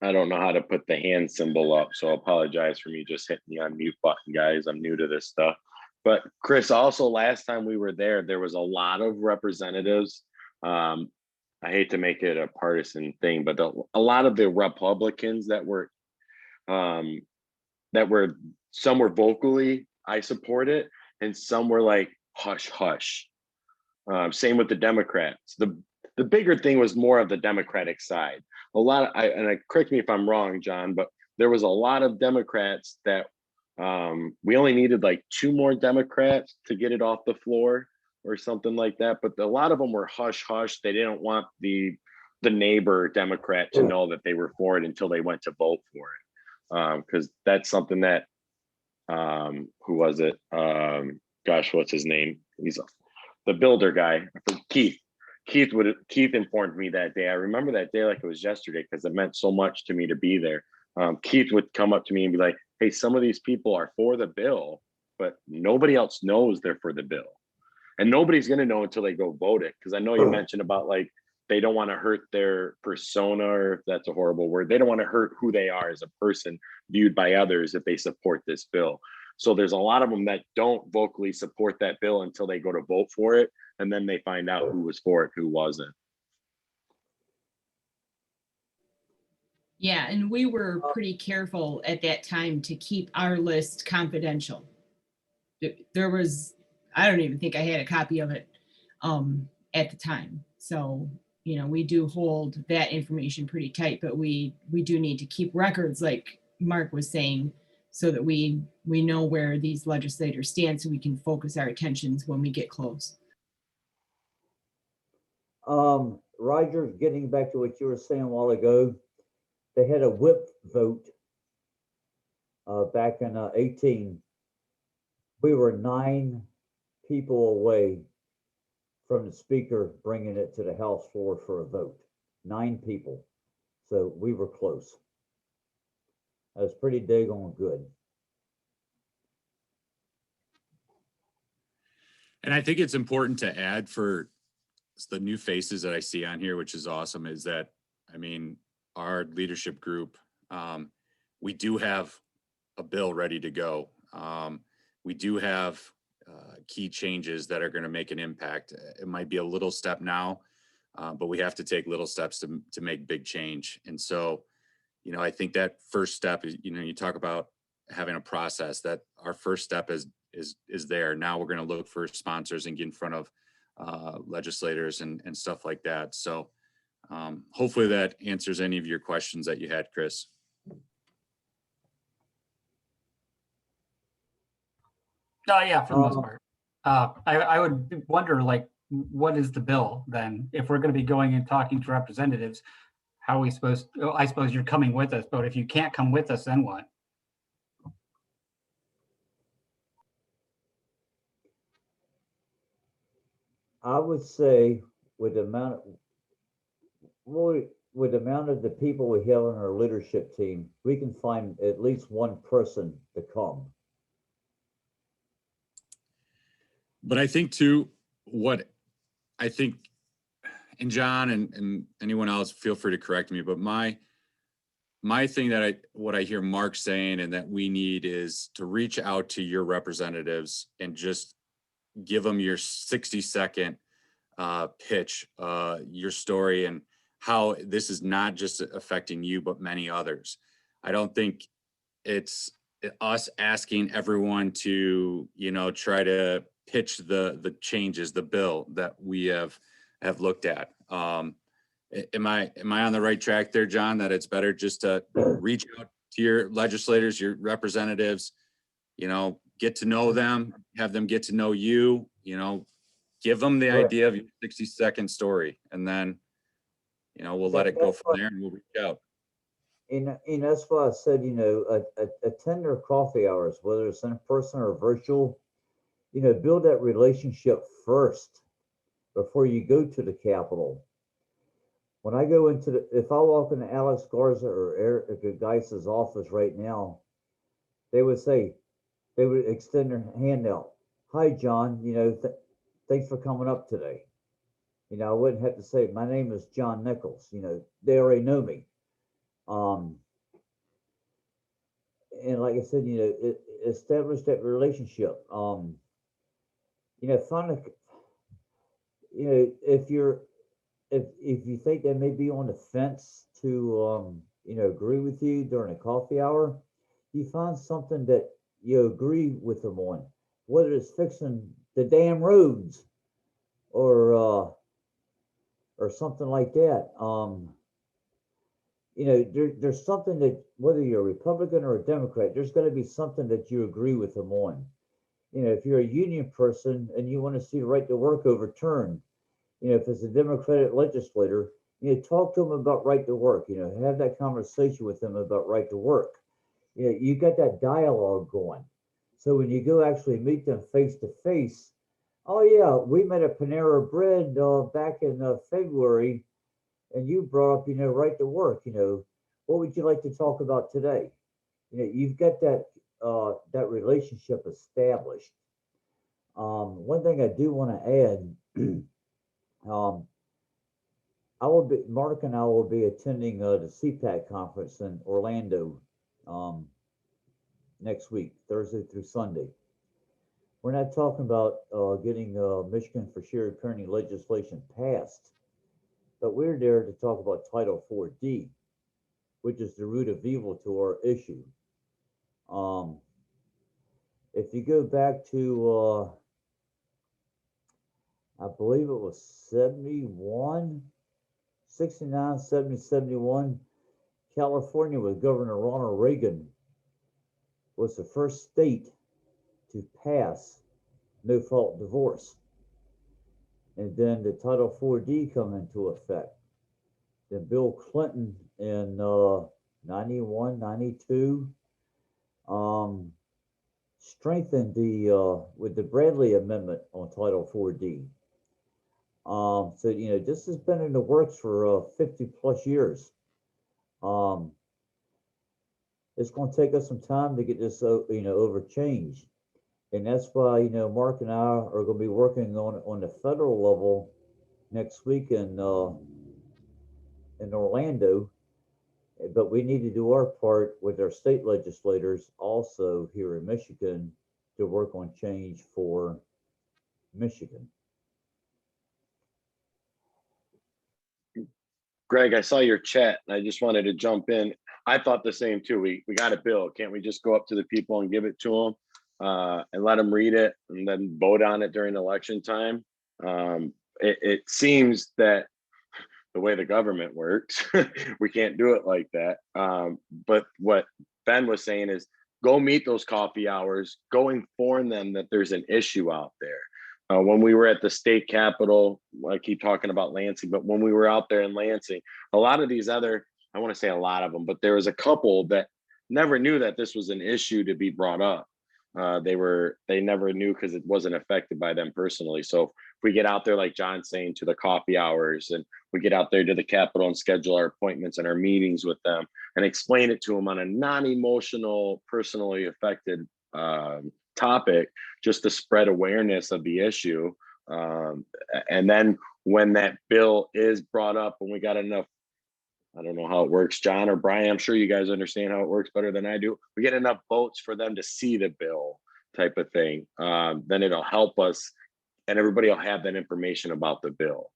I don't know how to put the hand symbol up, so I apologize for me just hitting the unmute button, guys. I'm new to this stuff. But Chris, also last time we were there was a lot of representatives. I hate to make it a partisan thing, but a lot of the Republicans that were some were vocally, I support it, and some were like, hush, hush. Same with the Democrats. The bigger thing was more of the Democratic side. Correct me if I'm wrong, John, but there was a lot of Democrats that we only needed like 2 more Democrats to get it off the floor or something like that. But a lot of them were hush hush. They didn't want the neighbor Democrat to know that they were for it until they went to vote for Because that's something that, who was it? Gosh, what's his name? He's the builder guy, Keith. Keith informed me that day. I remember that day like it was yesterday because it meant so much to me to be there. Keith would come up to me and be like, hey, some of these people are for the bill, but nobody else knows they're for the bill. And nobody's going to know until they go vote it. Because I know you mentioned about like, they don't want to hurt their persona, or if that's a horrible word, they don't want to hurt who they are as a person viewed by others if they support this bill. So there's a lot of them that don't vocally support that bill until they go to vote for it. And then they find out who was for it, who wasn't. Yeah, and we were pretty careful at that time to keep our list confidential. There was, I don't even think I had a copy of it at the time. So, you know, we do hold that information pretty tight, but we do need to keep records, like Mark was saying, so that we know where these legislators stand, so we can focus our attentions when we get close. Roger, getting back to what you were saying a while ago, they had a whip vote back in 18. We were 9 people away from the speaker bringing it to the House floor for a vote. 9 people. So we were close. That was pretty daggone good. And I think it's important to add for the new faces that I see on here, which is awesome, is that, I mean, our leadership group, we do have a bill ready to go. We do have key changes that are going to make an impact. It might be a little step now, but we have to take little steps to make big change. And so, you know, I think that first step is, you know, you talk about having a process, that our first step is there. Now we're going to look for sponsors and get in front of legislators and stuff like that. So hopefully that answers any of your questions that you had, Chris. Oh yeah, for the most part. I would wonder, like, what is the bill then? If we're going to be going and talking to representatives, how are we supposed to, I suppose you're coming with us, but if you can't come with us, then what? I would say with the amount of the people we have on our leadership team, we can find at least one person to come. But I think too, what I think, and John and anyone else, feel free to correct me, but my thing that what I hear Mark saying and that we need is to reach out to your representatives and just give them your 60-second pitch, your story, and how this is not just affecting you, but many others. I don't think it's us asking everyone to, you know, try to pitch the changes, the bill that we have looked at. Am I on the right track there, John, that it's better just to reach out to your legislators, your representatives, you know, get to know them, have them get to know you, you know, give them the idea of your 60-second story, and then, you know, we'll let it go from there and we'll reach out. And that's why I said, you know, attend their coffee hours, whether it's in person or virtual, you know, build that relationship first before you go to the Capitol. When I go into if I walk into Alex Garza or Eric Geis's office right now, they would extend their hand out. Hi, John, you know, thanks for coming up today. You know, I wouldn't have to say, my name is John Nichols. You know, they already know me. And like I said, you know, establish that relationship. You know, you know, if you think they may be on the fence to, you know, agree with you during a coffee hour, you find something that you agree with them on, whether it's fixing the damn roads or something like that. You know, there's something that, whether you're a Republican or a Democrat, there's going to be something that you agree with them on. You know, if you're a union person and you want to see the right to work overturned, you know, if it's a Democratic legislator, you know, talk to them about right to work, you know, have that conversation with them about right to work. you got that dialogue going. So when you go actually meet them face to face, oh yeah, we met at Panera Bread back in February, and you brought up, right to work. What would you like to talk about today? You've got that relationship established. One thing I do want to add, um, Mark and I will be attending the CPAC conference in Orlando um, next week, Thursday through Sunday. We're not talking about getting Michigan for shared parenting legislation passed, but we're there to talk about Title 4D, which is the root of evil to our issue. If you go back to, I believe it was 71, 69, 70, 71, California with Governor Ronald Reagan was the first state to pass no-fault divorce. And then the Title 4D come into effect. Then Bill Clinton in 91, 92 strengthened with the Bradley Amendment on Title 4D. So, this has been in the works for 50 plus years. It's going to take us some time to get this, over changed. And that's why, Mark and I are going to be working on the federal level next week in Orlando. But we need to do our part with our state legislators also here in Michigan to work on change for Michigan. Greg, I saw your chat and I just wanted to jump in. I thought the same too. We got a bill. Can't we just go up to the people and give it to them and let them read it and then vote on it during election time? It seems that the way the government works, we can't do it like that. But what Ben was saying is go meet those coffee hours, go inform them that there's an issue out there. When we were at the state capitol, I keep talking about Lansing, but when we were out there in Lansing, a lot of these other, I want to say a lot of them, but there was a couple that never knew that this was an issue to be brought up. They never knew because it wasn't affected by them personally. So if we get out there, like John's saying, to the coffee hours, and we get out there to the Capitol and schedule our appointments and our meetings with them and explain it to them on a non-emotional, personally affected topic, just to spread awareness of the issue. And then when that bill is brought up and we got enough, I don't know how it works, John or Brian, I'm sure you guys understand how it works better than I do. We get enough votes for them to see the bill type of thing. Then it'll help us and everybody will have that information about the bill.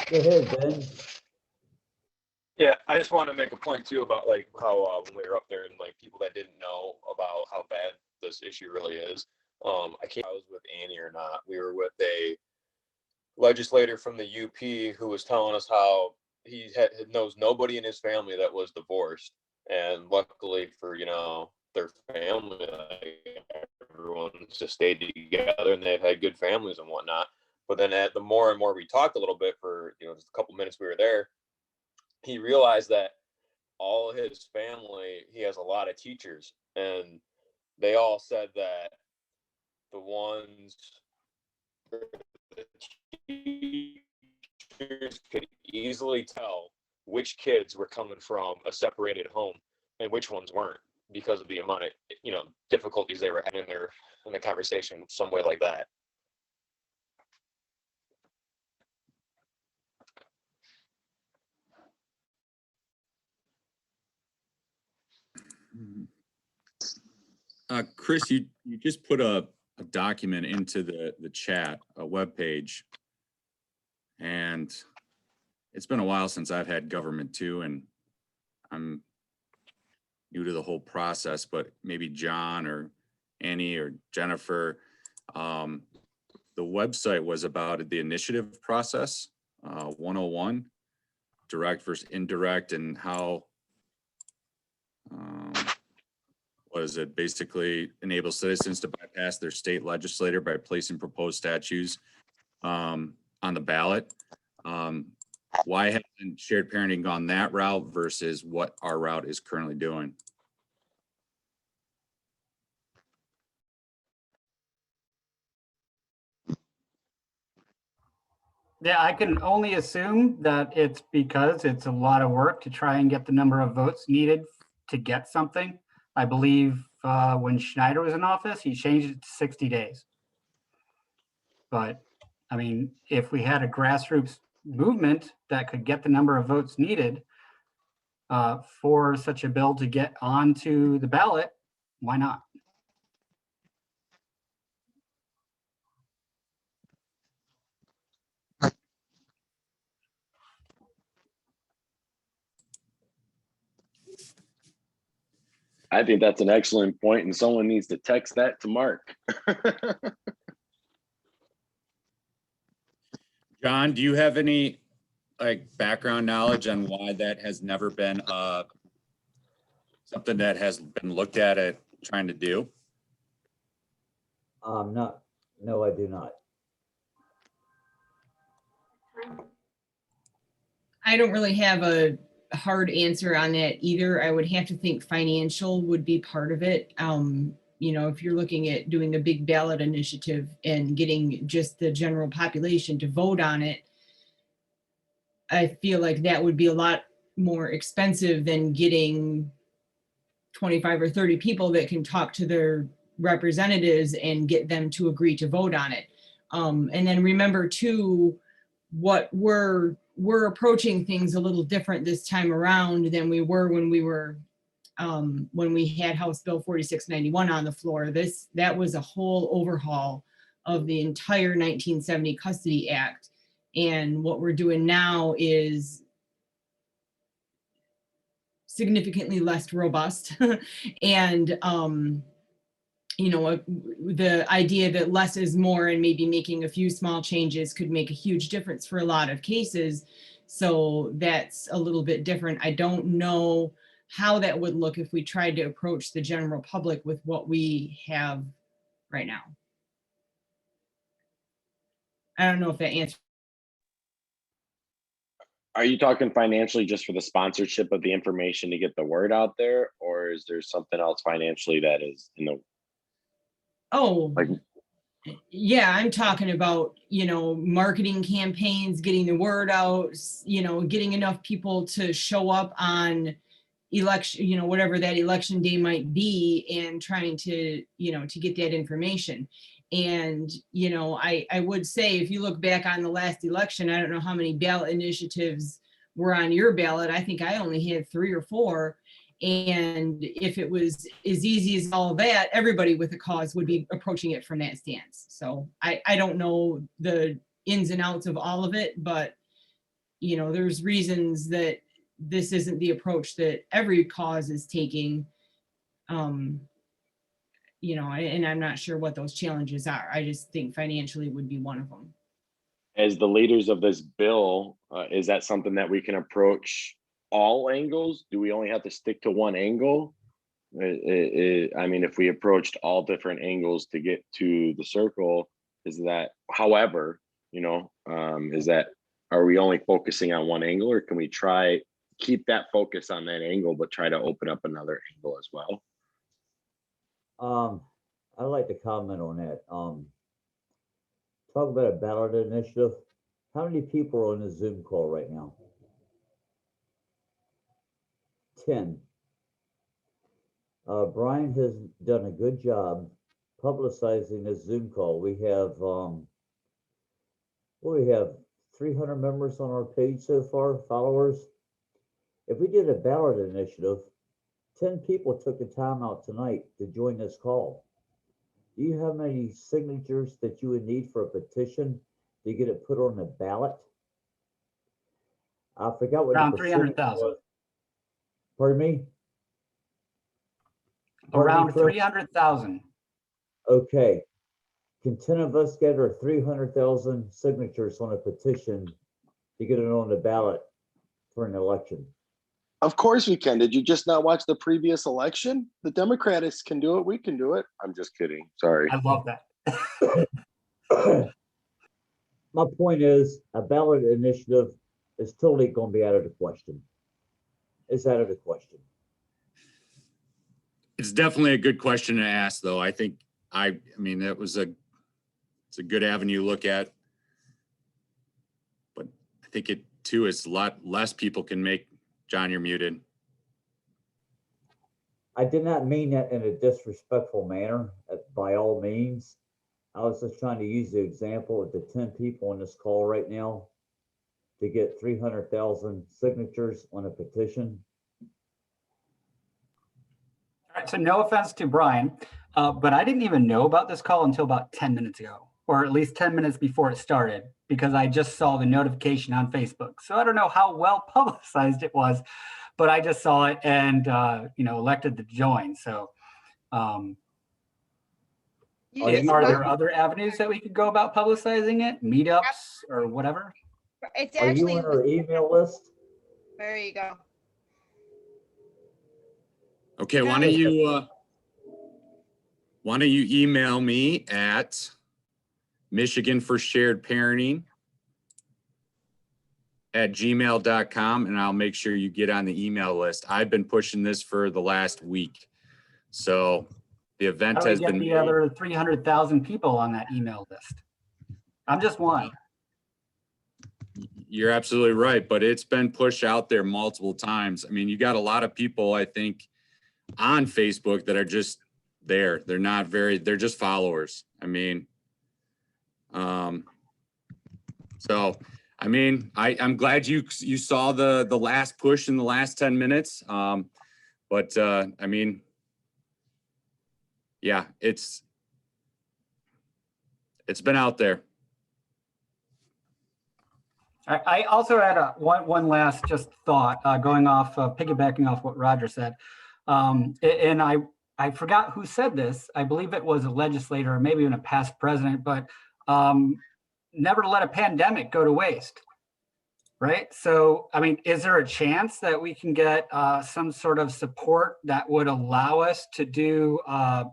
Go ahead, Ben. Yeah, I just want to make a point too about like how when we were up there and like people that didn't know about how bad this issue really is. I can't. I was with Annie or not. We were with a legislator from the UP who was telling us how he knows nobody in his family that was divorced, and luckily for their family, like, everyone just stayed together and they've had good families and whatnot. But then the more and more we talked a little bit for just a couple minutes we were there, he realized that all of his family, he has a lot of teachers, and they all said that the ones the teachers could easily tell which kids were coming from a separated home and which ones weren't because of the amount of difficulties they were having in the conversation, some way like that. Chris, you just put a document into the chat, a web page, and it's been a while since I've had government too, and I'm new to the whole process, but maybe John or Annie or Jennifer, the website was about the initiative process, 101, direct versus indirect, and how what is it? Basically enable citizens to bypass their state legislator by placing proposed statutes on the ballot. Why hasn't shared parenting gone that route versus what our route is currently doing? Yeah, I can only assume that it's because it's a lot of work to try and get the number of votes needed to get something. I believe when Schneider was in office, he changed it to 60 days. But I mean, if we had a grassroots movement that could get the number of votes needed for such a bill to get onto the ballot, why not? I think that's an excellent point, and someone needs to text that to Mark. John, do you have any like background knowledge on why that has never been something that has been looked at trying to do? No, I do not. I don't really have a hard answer on that either. I would have to think financial would be part of it. You know, if you're looking at doing a big ballot initiative and getting just the general population to vote on it, I feel like that would be a lot more expensive than getting 25 or 30 people that can talk to their representatives and get them to agree to vote on it. And then remember too, what we're approaching things a little different this time around than we were when we had House Bill 4691 on the floor. That was a whole overhaul of the entire 1970 Custody Act. And what we're doing now is significantly less robust. And you know, the idea that less is more and maybe making a few small changes could make a huge difference for a lot of cases. So that's a little bit different. I don't know how that would look if we tried to approach the general public with what we have right now. I don't know if that answers. Are you talking financially just for the sponsorship of the information to get the word out there, or is there something else financially that is in the? Oh, Like, yeah, I'm talking about, you know, marketing campaigns, getting the word out, you know, getting enough people to show up on election, you know, whatever that election day might be, and trying to, you know, to get that information. And, you know, I would say if you look back on the last election, I don't know how many ballot initiatives were on your ballot. I think I only had 3 or 4. And if it was as easy as all that, everybody with a cause would be approaching it from that stance. So I don't know the ins and outs of all of it, but, you know, there's reasons that this isn't the approach that every cause is taking. You know, and I'm not sure what those challenges are. I just think financially would be one of them. as the leaders of this bill, is that something that we can approach all angles? Do we only have to stick to one angle? I mean, if we approached all different angles to get to the circle, is that, however, you know, are we only focusing on one angle, or can we keep that focus on that angle, but try to open up another angle as well? I'd like to comment on that. Talk about a ballot initiative. How many people are on the Zoom call right now? 10. Brian has done a good job publicizing this Zoom call. We have 300 members on our page so far, followers. If we did a ballot initiative, 10 people took the time out tonight to join this call. Do you have many signatures that you would need for a petition to get it put on the ballot? I forgot what Around the percentage 300,000. was. Pardon me? Around 300,000. Okay. Can 10 of us get our 300,000 signatures on a petition to get it on the ballot for an election? Of course we can. Did you just not watch the previous election? The Democrats can do it. We can do it. I'm just kidding. Sorry. I love that. My point is, a ballot initiative is totally going to be out of the question. It's out of the question. It's definitely a good question to ask, though. I think I mean it's a good avenue to look at, but I think it too is a lot less people can make. John, you're muted. I did not mean that in a disrespectful manner, by all means. I was just trying to use the example of the 10 people on this call right now to get 300,000 signatures on a petition. All right, so no offense to Brian, but I didn't even know about this call until about 10 minutes ago, or at least 10 minutes before it started, because I just saw the notification on Facebook. So I don't know how well publicized it was, but I just saw it and, elected to join. So You Are just are you- there vote- other avenues that we could go about publicizing it? Meetups or whatever? It's Are you actually, on our email list? there you go. Okay, why don't you email me at Michigan for Shared Parenting @gmail.com, and I'll make sure you get on the email list. I've been pushing this for the last week. So the event How do we has get been the made. other 300,000 people on that email list? I'm just one. You're absolutely right, but it's been pushed out there multiple times. I mean, you got a lot of people, I think, on Facebook that are just there. They're just followers. I mean, so I mean, I'm glad you saw the last push in the last 10 minutes. But I mean, yeah, it's been out there. I also had one last just thought, piggybacking off what Roger said. And I forgot who said this. I believe it was a legislator or maybe even a past president, but never let a pandemic go to waste. Right. So, I mean, is there a chance that we can get some sort of support that would allow us to do, I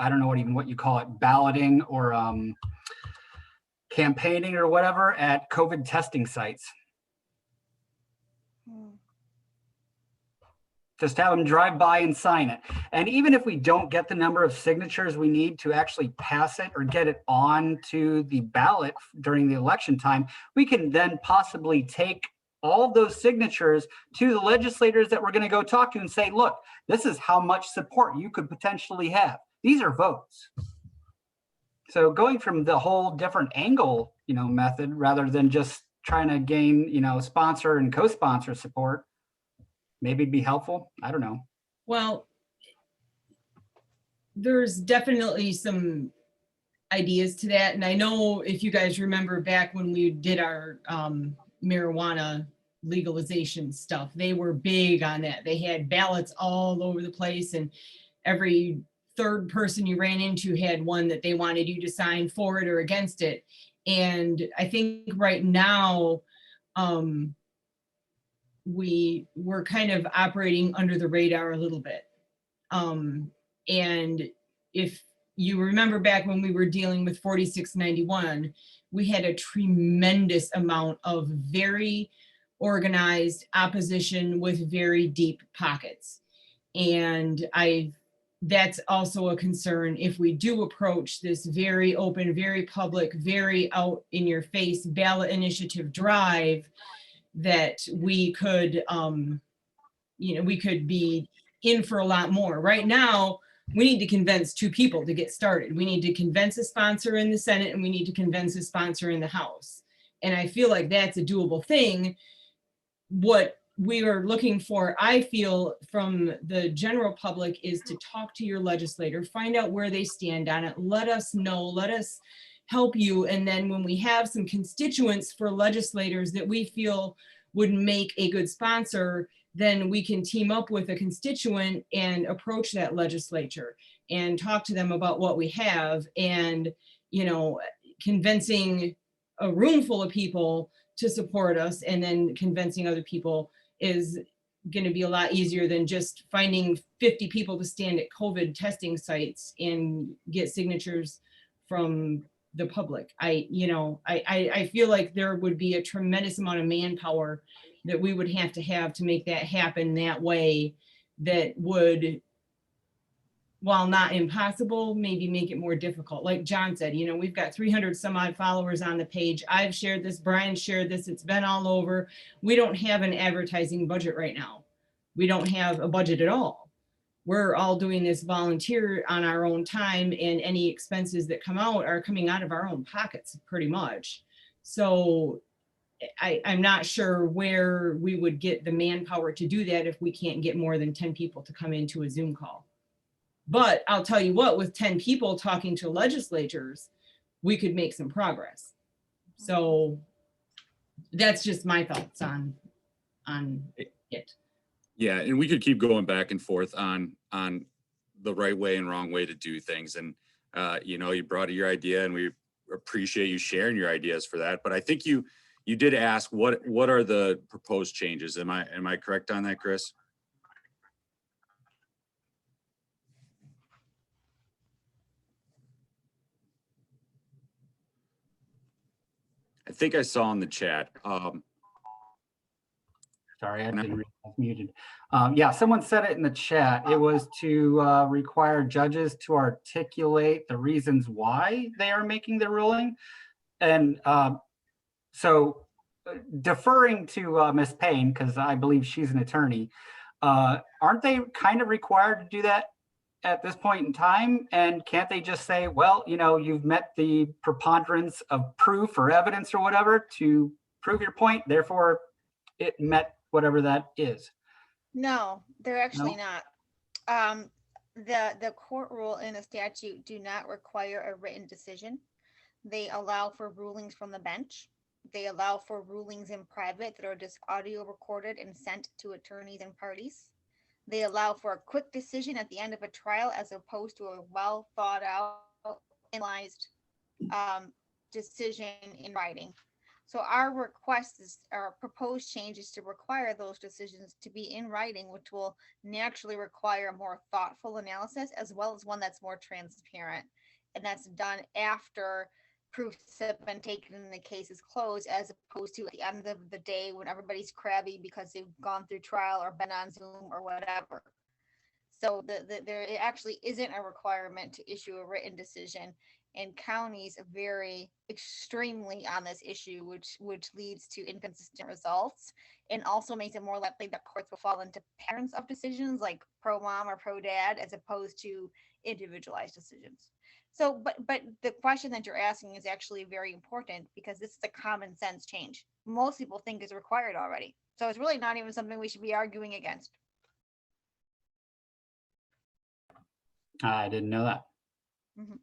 don't know what you call it, balloting or campaigning or whatever at COVID testing sites? Just have them drive by and sign it. And even if we don't get the number of signatures we need to actually pass it or get it on to the ballot during the election time, we can then possibly take all of those signatures to the legislators that we're going to go talk to and say, look, this is how much support you could potentially have. These are votes. So going from the whole different angle, method, rather than just trying to gain, sponsor and co-sponsor support, maybe it'd be helpful. I don't know. Well, there's definitely some ideas to that. And I know if you guys remember back when we did our marijuana legalization stuff, they were big on that. They had ballots all over the place, and every third person you ran into had one that they wanted you to sign for it or against it. And I think right now, we're kind of operating under the radar a little bit. And if you remember back when we were dealing with 4691, we had a tremendous amount of very organized opposition with very deep pockets. And that's also a concern if we do approach this very open, very public, very out in your face ballot initiative drive, that we could, we could be in for a lot more. Right now, we need to convince two people to get started. We need to convince a sponsor in the Senate, and we need to convince a sponsor in the House. And I feel like that's a doable thing. What we are looking for, I feel, from the general public is to talk to your legislator, find out where they stand on it, let us know, let us help you. And then when we have some constituents for legislators that we feel would make a good sponsor, then we can team up with a constituent and approach that legislature and talk to them about what we have, and, convincing a room full of people to support us, and then convincing other people is going to be a lot easier than just finding 50 people to stand at COVID testing sites and get signatures from the public. I feel like there would be a tremendous amount of manpower that we would have to make that happen that way, that would, while not impossible, maybe make it more difficult. Like John said, we've got 300 some odd followers on the page. I've shared this, Brian shared this, it's been all over. We don't have an advertising budget right now. We don't have a budget at all. We're all doing this volunteer on our own time, and any expenses that come out are coming out of our own pockets pretty much. So I'm not sure where we would get the manpower to do that if we can't get more than 10 people to come into a Zoom call. But I'll tell you what, with 10 people talking to legislators, we could make some progress. So that's just my thoughts on it. Yeah, and we could keep going back and forth on the right way and wrong way to do things. And you brought your idea, and we appreciate you sharing your ideas for that. But I think you did ask what are the proposed changes. Am I correct on that, Chris? I think I saw in the chat. Sorry, I didn't realize I was muted. Yeah, someone said it in the chat. It was to require judges to articulate the reasons why they are making the ruling. And so deferring to Ms. Payne, because I believe she's an attorney, aren't they kind of required to do that at this point in time? And can't they just say, well, you've met the preponderance of proof or evidence or whatever to prove your point, therefore it met whatever that is? No, they're actually not. The court rule and the statute do not require a written decision. They allow for rulings from the bench. They allow for rulings in private that are just audio recorded and sent to attorneys and parties. They allow for a quick decision at the end of a trial, as opposed to a well thought out, analyzed decision in writing. So our request is, our proposed changes to require those decisions to be in writing, which will naturally require a more thoughtful analysis, as well as one that's more transparent. And that's done after proofs have been taken and the case is closed, as opposed to at the end of the day when everybody's crabby because they've gone through trial or been on Zoom or whatever. So there it actually isn't a requirement to issue a written decision, and counties vary extremely on this issue, which leads to inconsistent results, and also makes it more likely that courts will fall into patterns of decisions like pro mom or pro dad, as opposed to individualized decisions. So, but the question that you're asking is actually very important, because this is a common sense change. Most people think is required already. So it's really not even something we should be arguing against. I didn't know that. Mhm.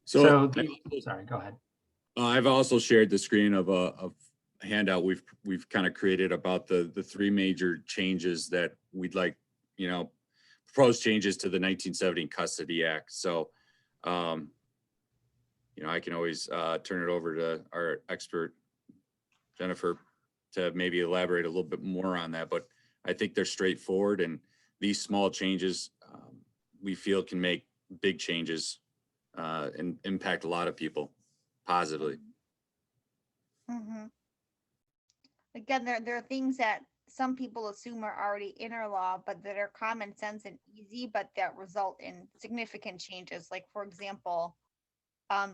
So sorry, go ahead. I've also shared the screen of a handout we've kind of created about the three major changes that we'd like, proposed changes to the 1970 Custody Act. So, I can always turn it over to our expert, Jennifer, to maybe elaborate a little bit more on that. But I think they're straightforward, and these small changes we feel can make big changes and impact a lot of people positively. Mm-hmm. Again, there are things that some people assume are already in our law, but that are common sense and easy, but that result in significant changes. Like, for example,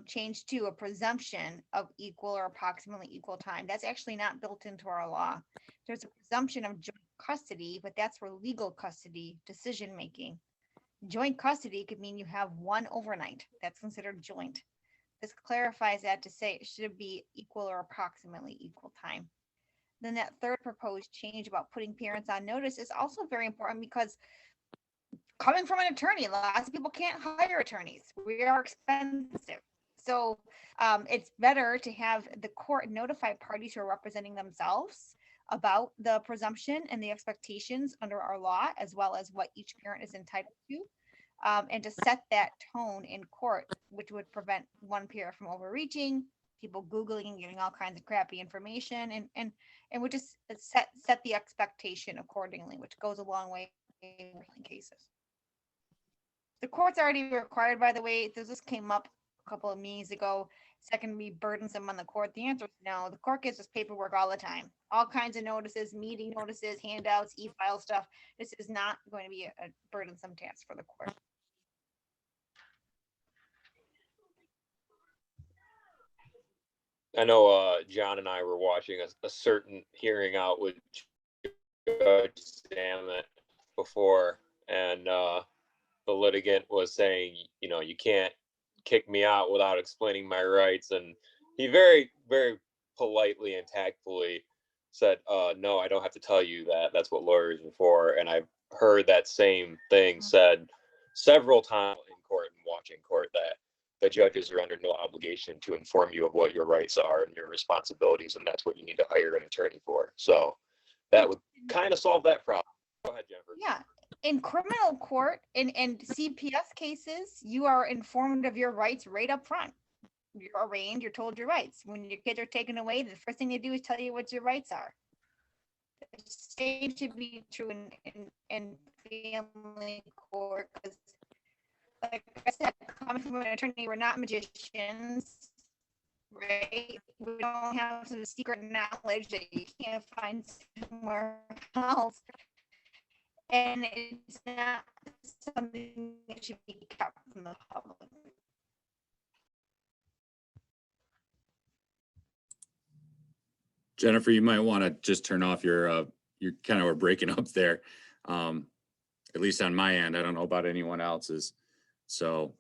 change to a presumption of equal or approximately equal time. That's actually not built into our law. There's a presumption of joint custody, but that's for legal custody decision making. Joint custody could mean you have one overnight. That's considered joint. This clarifies that to say it should be equal or approximately equal time. Then that third proposed change about putting parents on notice is also very important, because coming from an attorney, lots of people can't hire attorneys. We are expensive. So it's better to have the court notify parties who are representing themselves about the presumption and the expectations under our law, as well as what each parent is entitled to, and to set that tone in court, which would prevent one parent from overreaching people Googling and getting all kinds of crappy information, and we just set the expectation accordingly, which goes a long way in cases. The court's already required, by the way, this came up a couple of meetings ago. Is that going to be burdensome on the court? The answer is no. The court gives us paperwork all the time, all kinds of notices, meeting notices, handouts, e-file stuff. This is not going to be a burdensome task for the court. I know John and I were watching a certain hearing out with Judge Zamet before, and the litigant was saying, you know, you can't kick me out without explaining my rights. And he very, very politely and tactfully said, no, I don't have to tell you that. That's what lawyers are for. And I've heard that same thing said several times in court and watching court, that the judges are under no obligation to inform you of what your rights are and your responsibilities. And that's what you need to hire an attorney for. So that would kind of solve that problem. Go ahead, Jennifer. Yeah. In criminal court and CPS cases, you are informed of your rights right up front. You're arraigned, you're told your rights. When your kids are taken away, the first thing they do is tell you what your rights are. The same should be true in family court, because like I said, coming from an attorney, we're not magicians, right? We don't have some secret knowledge that you can't find somewhere else. And it's not something that should be kept from the public. Jennifer, you might want to just turn off your you kind of were breaking up there. At least on my end. I don't know about anyone else's. So,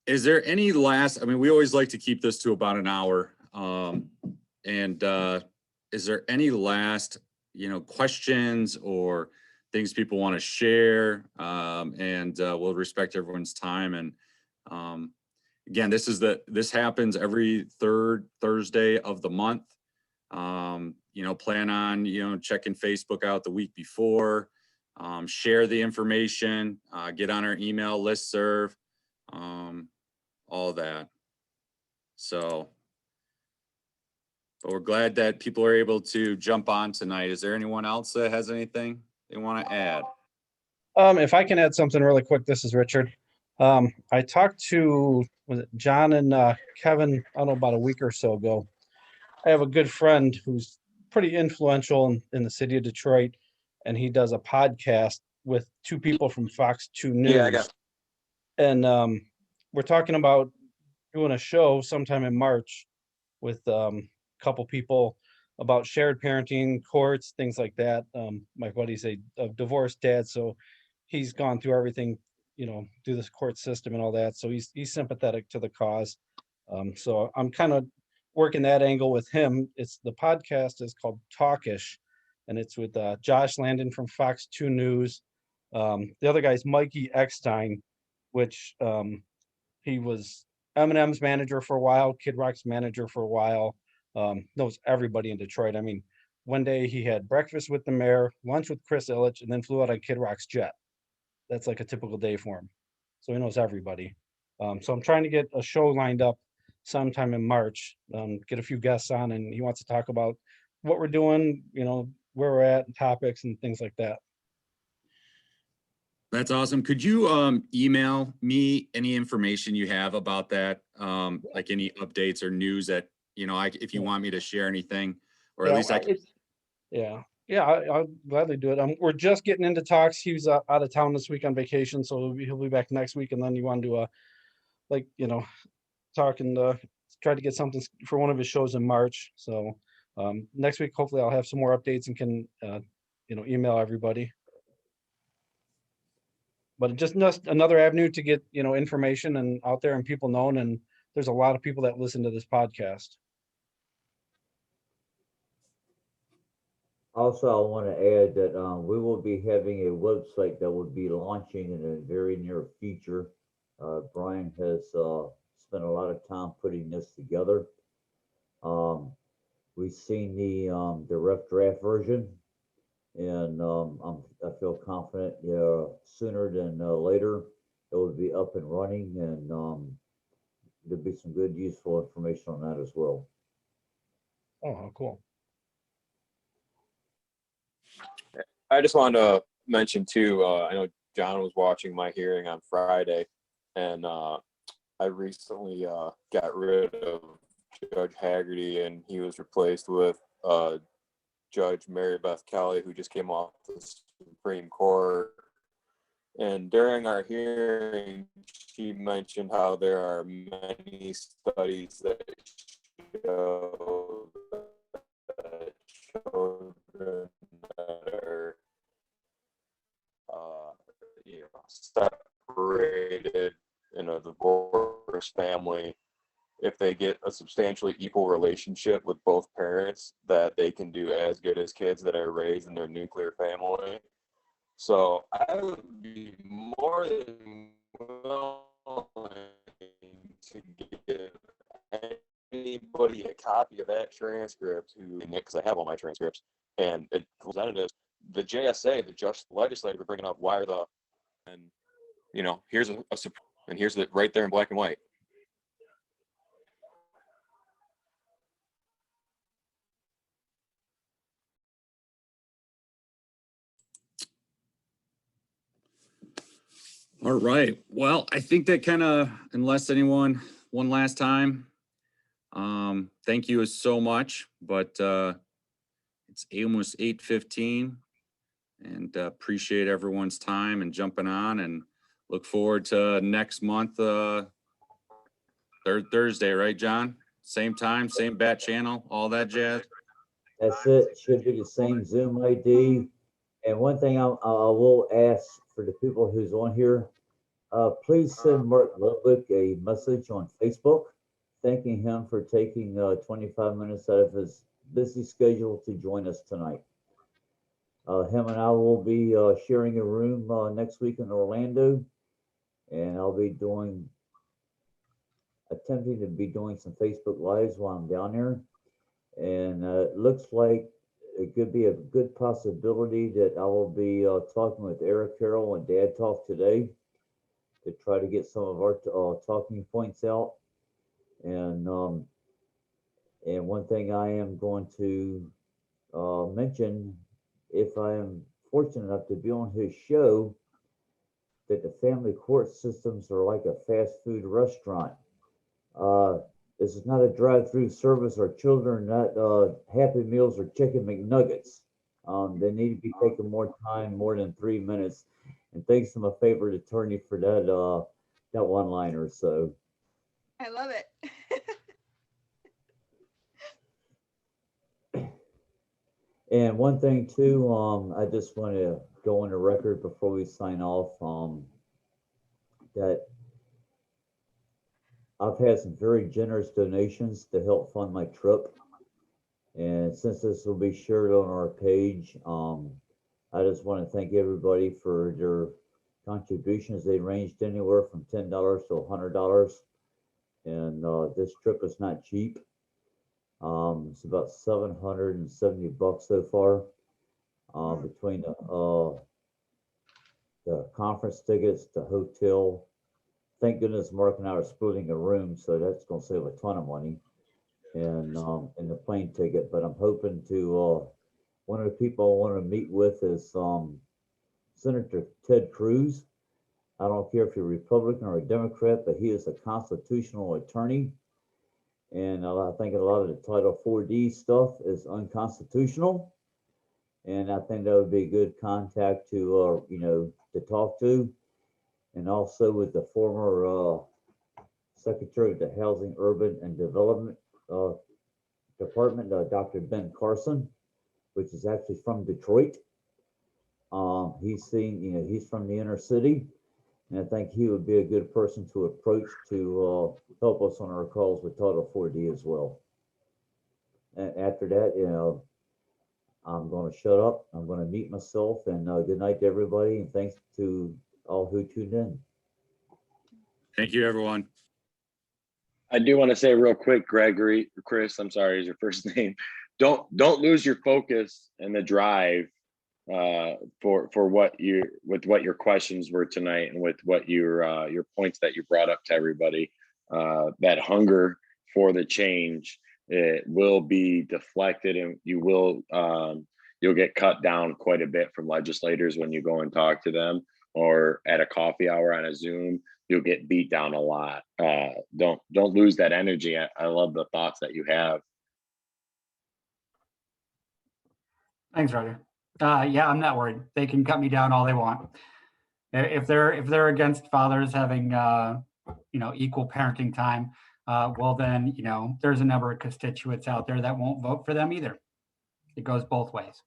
is there any last, I mean, we always like to keep this to about an hour. And is there any last, questions or things people want to share? And we'll respect everyone's time. And again, this happens every third Thursday of the month. Plan on, checking Facebook out the week before, share the information, get on our email listserv, all that. So, but we're glad that people are able to jump on tonight. Is there anyone else that has anything they want to add? If I can add something really quick, this is Richard. I talked to John and Kevin, I don't know, about a week or so ago. I have a good friend who's pretty influential in the city of Detroit, and he does a podcast with two people from Fox 2 News. Yeah, I got it. And we're talking about doing a show sometime in March with a couple people about shared parenting, courts, things like that. My buddy's a divorced dad, so he's gone through everything, through this court system and all that. So he's sympathetic to the cause. So I'm kind of working that angle with him. The podcast is called Talkish, and it's with Josh Landon from Fox 2 News. The other guy's Mikey Eckstein, which he was Eminem's manager for a while, Kid Rock's manager for a while, knows everybody in Detroit. I mean, one day he had breakfast with the mayor, lunch with Chris Ilitch, and then flew out on Kid Rock's jet. That's like a typical day for him. So he knows everybody. So I'm trying to get a show lined up sometime in March, get a few guests on, and he wants to talk about what we're doing, where we're at, and topics and things like that. That's awesome. Could you email me any information you have about that? Like any updates or news that, if you want me to share anything, or at least I can. I'll gladly do it. We're just getting into talks. He was out of town this week on vacation, so he'll be back next week. And then you want to do talk and try to get something for one of his shows in March. So next week, hopefully I'll have some more updates and can, email everybody. But just another avenue to get, information and out there and people known. And there's a lot of people that listen to this podcast. Also, I want to add that we will be having a website that will be launching in a very near future. Brian has spent a lot of time putting this together. We've seen the rough draft version, and I feel confident sooner than later it will be up and running, and there'll be some good, useful information on that as well. Oh, how cool. I just wanted to mention too, I know John was watching my hearing on Friday, and I recently got rid of Judge Haggerty, and he was replaced with Judge Mary Beth Kelly, who just came off the Supreme Court. And during our hearing, she mentioned how there are many studies that show that children that are separated in a divorced family, if they get a substantially equal relationship with both parents, that they can do as good as kids that are raised in their nuclear family. So I would be more than willing to give anybody a copy of that transcript because I have all my transcripts, and it presented as the JSA, the Just Legislature, bringing up why are the, and here's and here's the right there in black and white. All right. Well, I think that kind of, unless anyone, one last time, thank you so much, but it's almost 8:15, and appreciate everyone's time and jumping on, and look forward to next month, third Thursday, right, John? Same time, same bat channel, all that jazz. That's it. Should be the same Zoom ID. And one thing I will ask for the people who's on here, please send Mark Ludwig a message on Facebook, thanking him for taking 25 minutes out of his busy schedule to join us tonight. Him and I will be sharing a room next week in Orlando, and I'll be attempting to be doing some Facebook Lives while I'm down there. And it looks like it could be a good possibility that I will be talking with Eric Carroll and Dad Talk today to try to get some of our talking points out. And one thing I am going to mention, if I am fortunate enough to be on his show, that the family court systems are like a fast food restaurant. This is not a drive-through service. Our children are not Happy Meals or Chicken McNuggets. They need to be taking more time, more than 3 minutes. And thanks to my favorite attorney for that one-liner. So I love it. And one thing too, I just want to go on the record before we sign off, that I've had some very generous donations to help fund my trip. And since this will be shared on our page, I just want to thank everybody for their contributions. They ranged anywhere from $10 to $100. And this trip is not cheap. It's about $770 so far, between the conference tickets, the hotel. Thank goodness Mark and I are splitting a room, so that's going to save a ton of money, and the plane ticket. But I'm hoping to. One of the people I want to meet with is Senator Ted Cruz. I don't care if you're a Republican or a Democrat, but he is a constitutional attorney. And I think a lot of the Title 4D stuff is unconstitutional. And I think that would be a good contact to, to talk to. And also with the former Secretary of the Housing, Urban and Development Department, Dr. Ben Carson, which is actually from Detroit. He's from the inner city. And I think he would be a good person to approach to help us on our calls with Title 4D as well. And after that, I'm going to shut up. I'm going to mute myself, and good night to everybody. And thanks to all who tuned in. Thank you, everyone. I do want to say real quick, Chris, I'm sorry, is your first name. Don't lose your focus and the drive for what your questions were tonight, and with what your points that you brought up to everybody. that hunger for the change, it will be deflected, and you'll get cut down quite a bit from legislators when you go and talk to them, or at a coffee hour on a Zoom, you'll get beat down a lot. Don't lose that energy. I love the thoughts that you have. Thanks, Roger. Yeah, I'm not worried. They can cut me down all they want. If they're against fathers having equal parenting time, well then, there's a number of constituents out there that won't vote for them either. It goes both ways.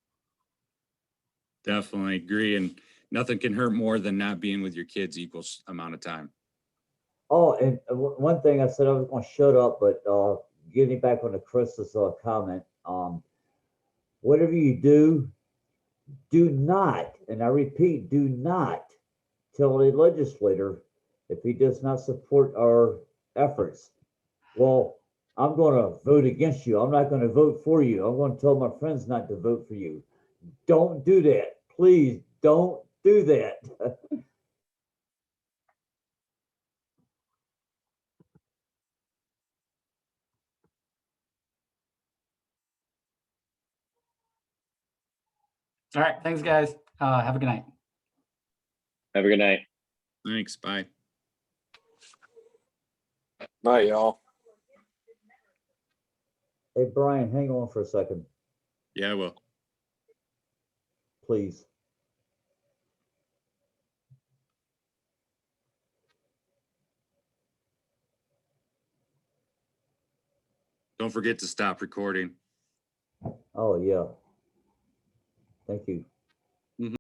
Definitely agree. And nothing can hurt more than not being with your kids equal amount of time. Oh, and one thing I said I was going to shut up, but getting back on the Chris's comment, whatever you do, do not, and I repeat, do not tell a legislator if he does not support our efforts. Well, I'm going to vote against you. I'm not going to vote for you. I'm going to tell my friends not to vote for you. Don't do that. Please don't do that. All right, thanks, guys. Have a good night. Have a good night. Thanks. Bye. Bye, y'all. Hey, Brian, hang on for a second, Yeah, I will. please. Don't forget to stop recording. Oh, yeah. Thank you.